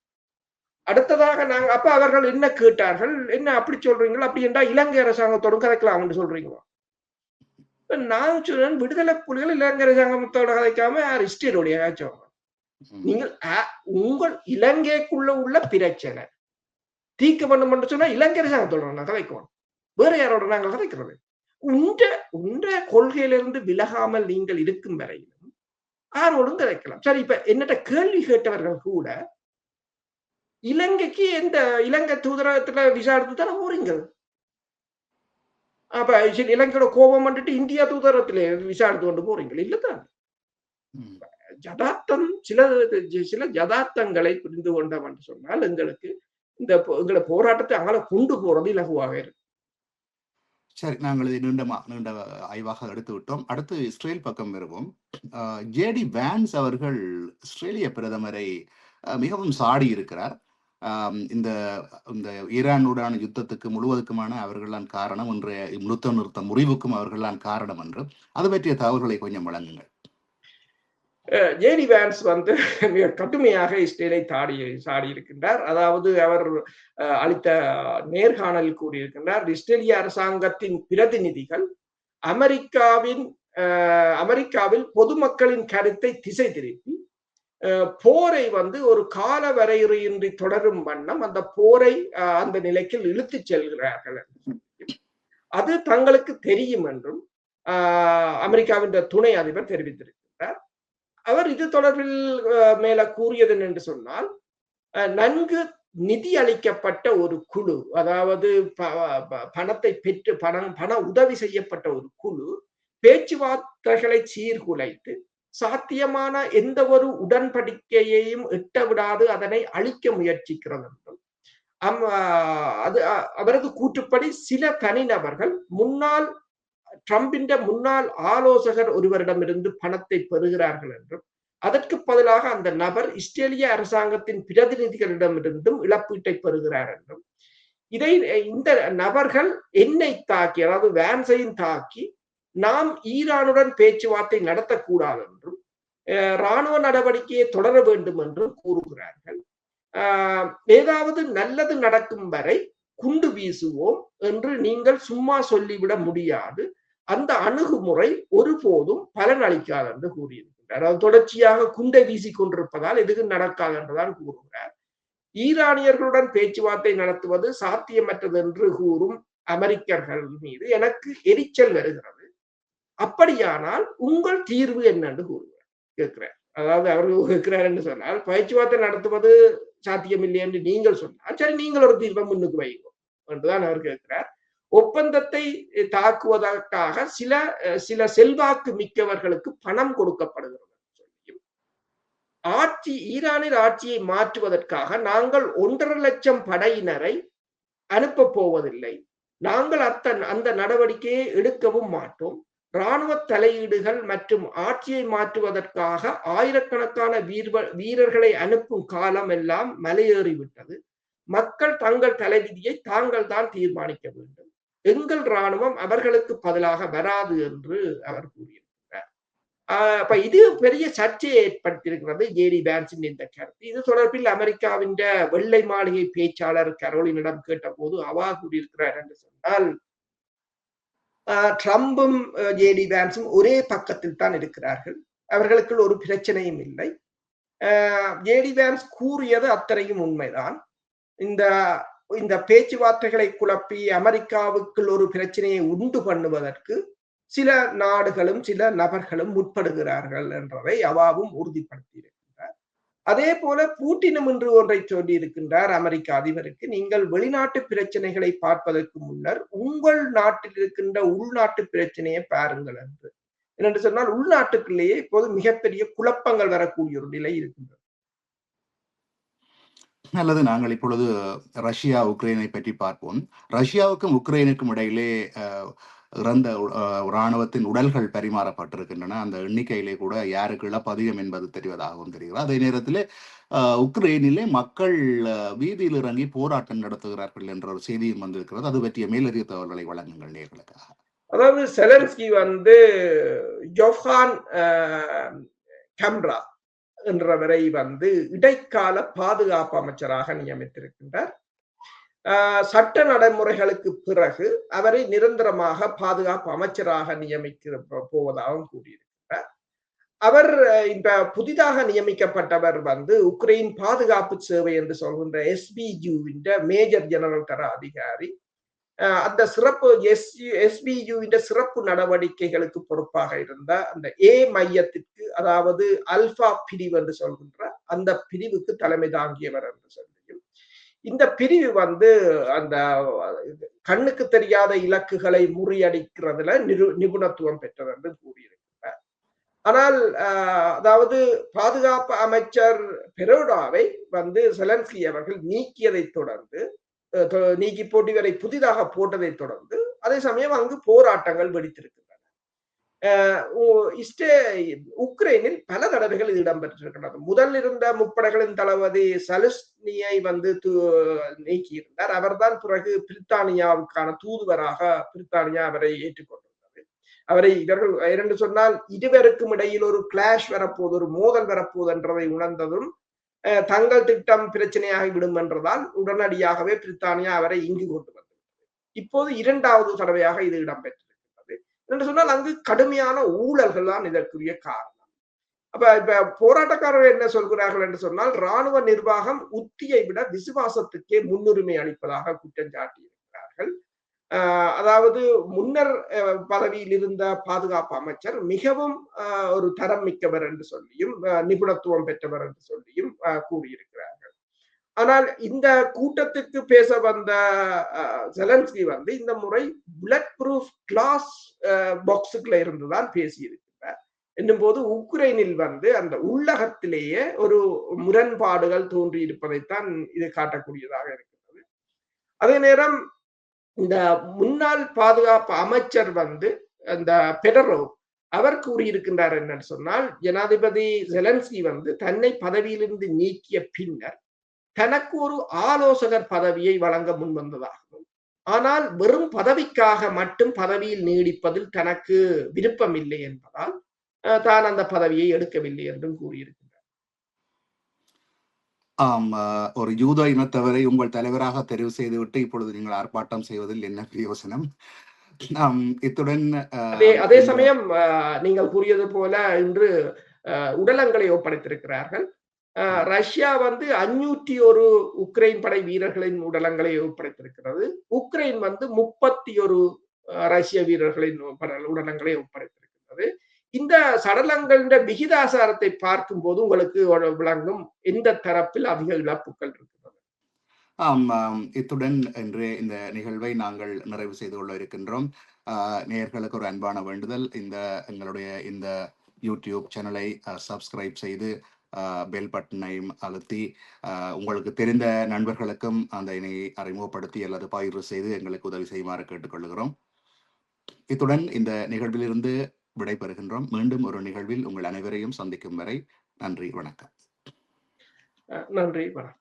அடுத்ததாக நாங்கள் அப்ப அவர்கள் என்ன கேட்டார்கள், என்ன அப்படி சொல்றீங்களா, அப்படி என்றா இலங்கை அரசாங்கத்தோடும் கதைக்கலாம் என்று சொல்றீங்களா? நான் சொன்னேன், விடுதலை புலிகள் இலங்கை அரசாங்கத்தோட கதைக்காம இஸ்ரேலுடைய காய்ச்சோம். நீங்கள் உங்கள் இலங்கைக்குள்ள உள்ள பிரச்சனை தீர்க்க வேண்டும் என்று சொன்னா இலங்கை அரசாங்கத்தோட நான் கதைக்குவோம், வேற யாரோட நாங்கள் கதைக்கிறது? உண்ட கொள்கையிலிருந்து விலகாமல் நீங்கள் இருக்கும் வரையிலும் யாரோடும் கதைக்கலாம். சரி, இப்ப என்னட்ட கேள்வி கேட்டவர்கள் கூட இலங்கைக்கு எந்த இலங்கை தூதரகத்துல விசா எடுத்து தானே போறீங்க. அப்ப இலங்கையோட கோபம் வந்துட்டு இந்தியா தூதரகத்துல விசா எடுத்து கொண்டு போறீங்க இல்லதான்? யதார்த்தம் சில யதார்த்தங்களை புரிந்து கொண்டோம் என்று சொன்னால் எங்களுக்கு எங்களை போராட்டத்தை அங்கே கொண்டு போறது இலகுவாக இருக்கு. சரி, நாங்கள் இது நீண்ட ஆய்வாக எடுத்து விட்டோம். அடுத்து இஸ்ரேல் பக்கம் வருவோம். ஜேடி வான்ஸ் அவர்கள் இஸ்ரேலிய பிரதமரை மிகவும் சாடி இருக்கிறார். இந்த ஈரானுடான யுத்தத்துக்கு முழுவதுக்குமான அவர்கள்தான் காரணம், இன்றைய நிறுத்த முறிவுக்கும் அவர்கள்தான் காரணம் என்று அது பற்றிய தகவல்களை கொஞ்சம் வழங்குங்கள். ஜேடி வான்ஸ் மிக கடுமையாக இஸ்ரேலை சாடி இருக்கின்றார். அதாவது அவர் அளித்த நேர்காணலில் கூறியிருக்கின்றார், இஸ்ரேலிய அரசாங்கத்தின் பிரதிநிதிகள் அமெரிக்காவில் பொதுமக்களின் கருத்தை திசை திருப்பி போரை ஒரு கால வரையறையின்றி தொடரும் வண்ணம் அந்த போரை அந்த நிலைக்கு இழுத்து செல்கிறார்கள். அது தங்களுக்கு தெரியும் என்றும் அமெரிக்காவின் துணை அதிபர் தெரிவித்திருக்கிறார். அவர் இது தொடர்பில் மேல கூறியது என்று சொன்னால், நன்கு நிதி அளிக்கப்பட்ட ஒரு குழு, அதாவது பணத்தை பெற்று பண உதவி செய்யப்பட்ட ஒரு குழு பேச்சுவார்த்தைகளை சீர்குலைத்து சாத்தியமான எந்த ஒரு உடன்படிக்கையையும் எட்ட விடாது அதனை அழிக்க முயற்சிக்கிறது என்றும் அது அவரது கூற்றுப்படி சில தனிநபர்கள் ட்ரம்பின் முன்னாள் ஆலோசகர் ஒருவரிடமிருந்து பணத்தை பெறுகிறார்கள் என்றும் அதற்கு பதிலாக அந்த நபர் இஸ்ரேலிய அரசாங்கத்தின் பிரதிநிதிகளிடமிருந்தும் இழப்பீட்டை பெறுகிறார் என்றும் இந்த நபர்கள் என்னை தாக்கி, அதாவது வேன்ஸையும் தாக்கி, நாம் ஈரானுடன் பேச்சுவார்த்தை நடத்தக்கூடாது என்றும் இராணுவ நடவடிக்கையை தொடர வேண்டும் என்றும் கூறுகிறார்கள். ஏதாவது நல்லது நடக்கும் வரை குண்டு வீசுவோம் என்று நீங்கள் சும்மா சொல்லிவிட முடியாது. அந்த அணுகுமுறை ஒருபோதும் பலன் அளிக்காது என்று கூறியிருக்கிறார். அது தொடர்ச்சியாக குண்டை வீசிக் கொண்டிருப்பதால் எதுவும் நடக்காது என்றுதான் கூறுகிறார். ஈரானியர்களுடன் பேச்சுவார்த்தை நடத்துவது சாத்தியமற்றது என்று கூறும் அமெரிக்கர்கள் மீது எனக்கு எரிச்சல் வருகிறது. அப்படியானால் உங்கள் தீர்வு என்னென்று கூறுகிறார், கேட்கிறார். அதாவது அவர்கள் கேட்கிறார் என்று சொன்னால், பேச்சுவார்த்தை நடத்துவது சாத்தியமில்லை என்று நீங்கள் சொன்னால் சரி, நீங்கள் ஒரு தீர்வை முன்னுக்கு வைங்க என்றுதான் அவர் கேட்கிறார். ஒப்பந்தத்தை தாக்குவதற்காக சில செல்வாக்கு மிக்கவர்களுக்கு பணம் கொடுக்கப்படுகிறது. ஈரானின் ஆட்சியை மாற்றுவதற்காக நாங்கள் 1.5 லட்சம் படையினரை அனுப்ப போவதில்லை. நாங்கள் அந்த நடவடிக்கையை எடுக்கவும் மாட்டோம். இராணுவ தலையீடுகள் மற்றும் ஆட்சியை மாற்றுவதற்காக ஆயிரக்கணக்கான வீரர்களை அனுப்பும் காலம் எல்லாம் மலையேறிவிட்டது. மக்கள் தங்கள் தலைவிதியை தாங்கள் தான் தீர்மானிக்க வேண்டும். எங்கள் இராணுவம் அவர்களுக்கு பதிலாக வராது என்று அவர் கூறியிருக்கிறார். அப்ப இது பெரிய சர்ச்சையை ஏற்படுத்தியிருக்கிறது ஜேடி வேன்ஸின் இந்த கருத்து. இது தொடர்பில் அமெரிக்காவின் வெள்ளை மாளிகை பேச்சாளர் கரோலினிடம் கேட்ட போது அவா கூறியிருக்கிறார் என்று சொன்னால், ட்ரம்பும் ஜேடி வேன்ஸும் ஒரே பக்கத்தில் தான் இருக்கிறார்கள், அவர்களுக்குள் ஒரு பிரச்சனையும் இல்லை. ஜேடி வேன்ஸ் கூறியது அத்தனையும் உண்மைதான். இந்த பேச்சுவார்த்தைகளை குழப்பி அமெரிக்காவுக்குள் ஒரு பிரச்சனையை உண்டு பண்ணுவதற்கு சில நாடுகளும் சில நபர்களும் முற்படுகிறார்கள் என்றதை அவாவும் உறுதிப்படுத்தி இருக்கின்றார். அதே போல பூட்டினும் என்று ஒன்றை சொல்லி இருக்கின்றார் அமெரிக்க அதிபருக்கு, நீங்கள் வெளிநாட்டு பிரச்சனைகளை பார்ப்பதற்கு முன்னர் உங்கள் நாட்டில் இருக்கின்ற உள்நாட்டு பிரச்சனையை பாருங்கள் என்று சொன்னால், உள்நாட்டுக்குள்ளேயே இப்போது மிகப்பெரிய குழப்பங்கள் வரக்கூடிய ஒரு நிலை இருக்கின்றது. அல்லது நாங்கள் இப்பொழுது ரஷ்யா உக்ரைனை பற்றி பார்ப்போம். ரஷ்யாவுக்கும் உக்ரைனுக்கும் இடையிலே இறந்த இராணுவத்தின் உடல்கள் பரிமாறப்பட்டிருக்கின்றன. அந்த எண்ணிக்கையிலே கூட யாருக்கு இழப்பதிகம் என்பது தெரிவதாகவும் தெரிகிறது. அதே நேரத்தில் உக்ரைனிலே மக்கள் வீதியில் இறங்கி போராட்டம் நடத்துகிறார்கள் என்ற ஒரு செய்தியும் வந்திருக்கிறது. அது பற்றிய மேலதிக தகவல்களை வழங்குங்கள் நேயர்களுக்காக. அதாவது செலன்ஸ்கி ஜோஹான் கம்ரா என்றவரை இடைக்கால பாதுகாப்பு அமைச்சராக நியமித்திருக்கின்றார். சட்ட நடைமுறைகளுக்கு பிறகு அவரை நிரந்தரமாக பாதுகாப்பு அமைச்சராக நியமிக்க போவதாகவும் கூறியிருக்கிறார். அவர் இந்த புதிதாக நியமிக்கப்பட்டவர் உக்ரைன் பாதுகாப்பு சேவை என்று சொல்கின்ற SBUவின் மேஜர் ஜெனரல் தர அதிகாரி. அந்த சிறப்பு SBUவின் சிறப்பு நடவடிக்கைகளுக்கு பொறுப்பாக இருந்த அந்த A மையத்திற்கு, அதாவது அல்பா பிரிவு என்று சொல்கின்ற அந்த பிரிவுக்கு தலைமை தாங்கியவர் என்று சொல்லியும், இந்த பிரிவு அந்த கண்ணுக்கு தெரியாத இலக்குகளை முறியடிக்கிறதுல நிபுணத்துவம் பெற்றது என்று கூறியிருக்கிறார். ஆனால் அதாவது பாதுகாப்பு அமைச்சர் பெரோடாவை செலன்ஸ்கி அவர்கள் நீக்கியதை தொடர்ந்து, நீக்கி போட்டி வரை புதிதாக போட்டதை தொடர்ந்து, அதே சமயம் அங்கு போராட்டங்கள் வெடித்திருக்கின்றன. உக்ரைனில் பல தடவைகள் இது இடம்பெற்றிருக்கிறது. முதல் இருந்த முப்படைகளின் தளபதி சலுஸ்னியை நீக்கியிருந்தார். அவர்தான் பிறகு பிரித்தானியாவுக்கான தூதுவராக பிரித்தானியா அவரை ஏற்றுக்கொண்டிருந்தது. இவர்கள் இரண்டு சொன்னால் இருவருக்கும் இடையில் ஒரு கிளாஷ் வரப்போது, ஒரு மோதல் வரப்போது என்றதை உணர்ந்ததும் தங்கள் திட்டம் பிரச்சனையாகி விடும் என்றதால் உடனடியாகவே பிரித்தானியா அவரை இங்கு கொண்டு வந்தது. இப்போது 2வது தடவையாக இது இடம்பெற்றிருக்கிறது என்று சொன்னால் அங்கு கடுமையான ஊழல்கள் தான் இதற்குரிய காரணம். இப்ப போராட்டக்காரர்கள் என்ன சொல்கிறார்கள் என்று சொன்னால், இராணுவ நிர்வாகம் உத்தியை விட விசுவாசத்துக்கே முன்னுரிமை அளிப்பதாக குற்றம் சாட்டியிருக்கிறார்கள். அதாவது முன்னர் பதவியில் இருந்த பாதுகாப்பு அமைச்சர் மிகவும் ஒரு தரம் மிக்கவர் என்று சொல்லியும் நிபுணத்துவம் பெற்றவர் என்று சொல்லியும் கூறியிருக்கிறார்கள். ஆனால் இந்த கூட்டத்துக்கு பேச வந்த செலன்ஸ்கி இந்த முறை புல்லட் ப்ரூஃப் கிளாஸ் பாக்ஸுக்குள்ள இருந்துதான் பேசியிருக்கிறார். என்னும் போது உக்ரைனில் வந்து அந்த உள்ளகத்திலேயே ஒரு முரண்பாடுகள் தோன்றி இருப்பதைத்தான் இது காட்டக்கூடியதாக இருக்கிறது. அதே நேரம் இந்த முன்னாள் பாதுகாப்பு அமைச்சர் வந்து அந்த பெடரோ அவர் கூறியிருக்கின்றார் என்னன்னு சொன்னால், ஜனாதிபதி ஜெலன்ஸ்கி வந்து தன்னை பதவியிலிருந்து நீக்கிய பின்னர் தனக்கு ஒரு ஆலோசகர் பதவியை வழங்க முன்வந்ததாகவும், ஆனால் வெறும் பதவிக்காக மட்டும் பதவியில் நீடிப்பதில் தனக்கு விருப்பம் இல்லை என்பதால் தான் அந்த பதவியை எடுக்கவில்லை என்றும் கூறியிருக்கின்றார். ஆம், ஒரு யூத இனத்தவரை உங்கள் தலைவராக தெரிவு செய்துவிட்டு இப்பொழுது நீங்கள் ஆர்ப்பாட்டம் செய்வதில் என்ன பிரயோசனம்? இத்துடன் அதே சமயம் நீங்கள் கூறியது போல இன்று உடலங்களை ஒப்படைத்திருக்கிறார்கள். ரஷ்யா வந்து 501 உக்ரைன் படை வீரர்களின் உடலங்களை ஒப்படைத்திருக்கிறது. உக்ரைன் வந்து 31 ரஷ்ய வீரர்களின் உடலங்களை ஒப்படைத்திருக்கிறது. இந்த சடலங்களின் விகிதாசாரத்தை பார்க்கும்போது உங்களுக்கு விளங்கும் எந்த தரப்பில் அதிக இழப்புகள் இருக்கிறது. இத்துடன் இன்று இந்த நிகழ்வை நாங்கள் நிறைவு செய்து கொள்ள இருக்கின்றோம். நேயர்களுக்கு ஒரு அன்பான வேண்டுதல், எங்களுடைய இந்த யூடியூப் சேனலை சப்ஸ்கிரைப் செய்து பெல் பட்டனையும் அழுத்தி உங்களுக்கு தெரிந்த நண்பர்களுக்கும் அந்த இணையை அறிமுகப்படுத்தி அல்லது பகிர்வு செய்து எங்களுக்கு உதவி செய்யுமாறு கேட்டுக்கொள்கிறோம். இத்துடன் இந்த நிகழ்விலிருந்து விடைபெறுகின்றோம். மீண்டும் ஒரு நிகழ்வில் உங்கள் அனைவரையும் சந்திக்கும் வரை நன்றி, வணக்கம். நன்றி, வணக்கம்.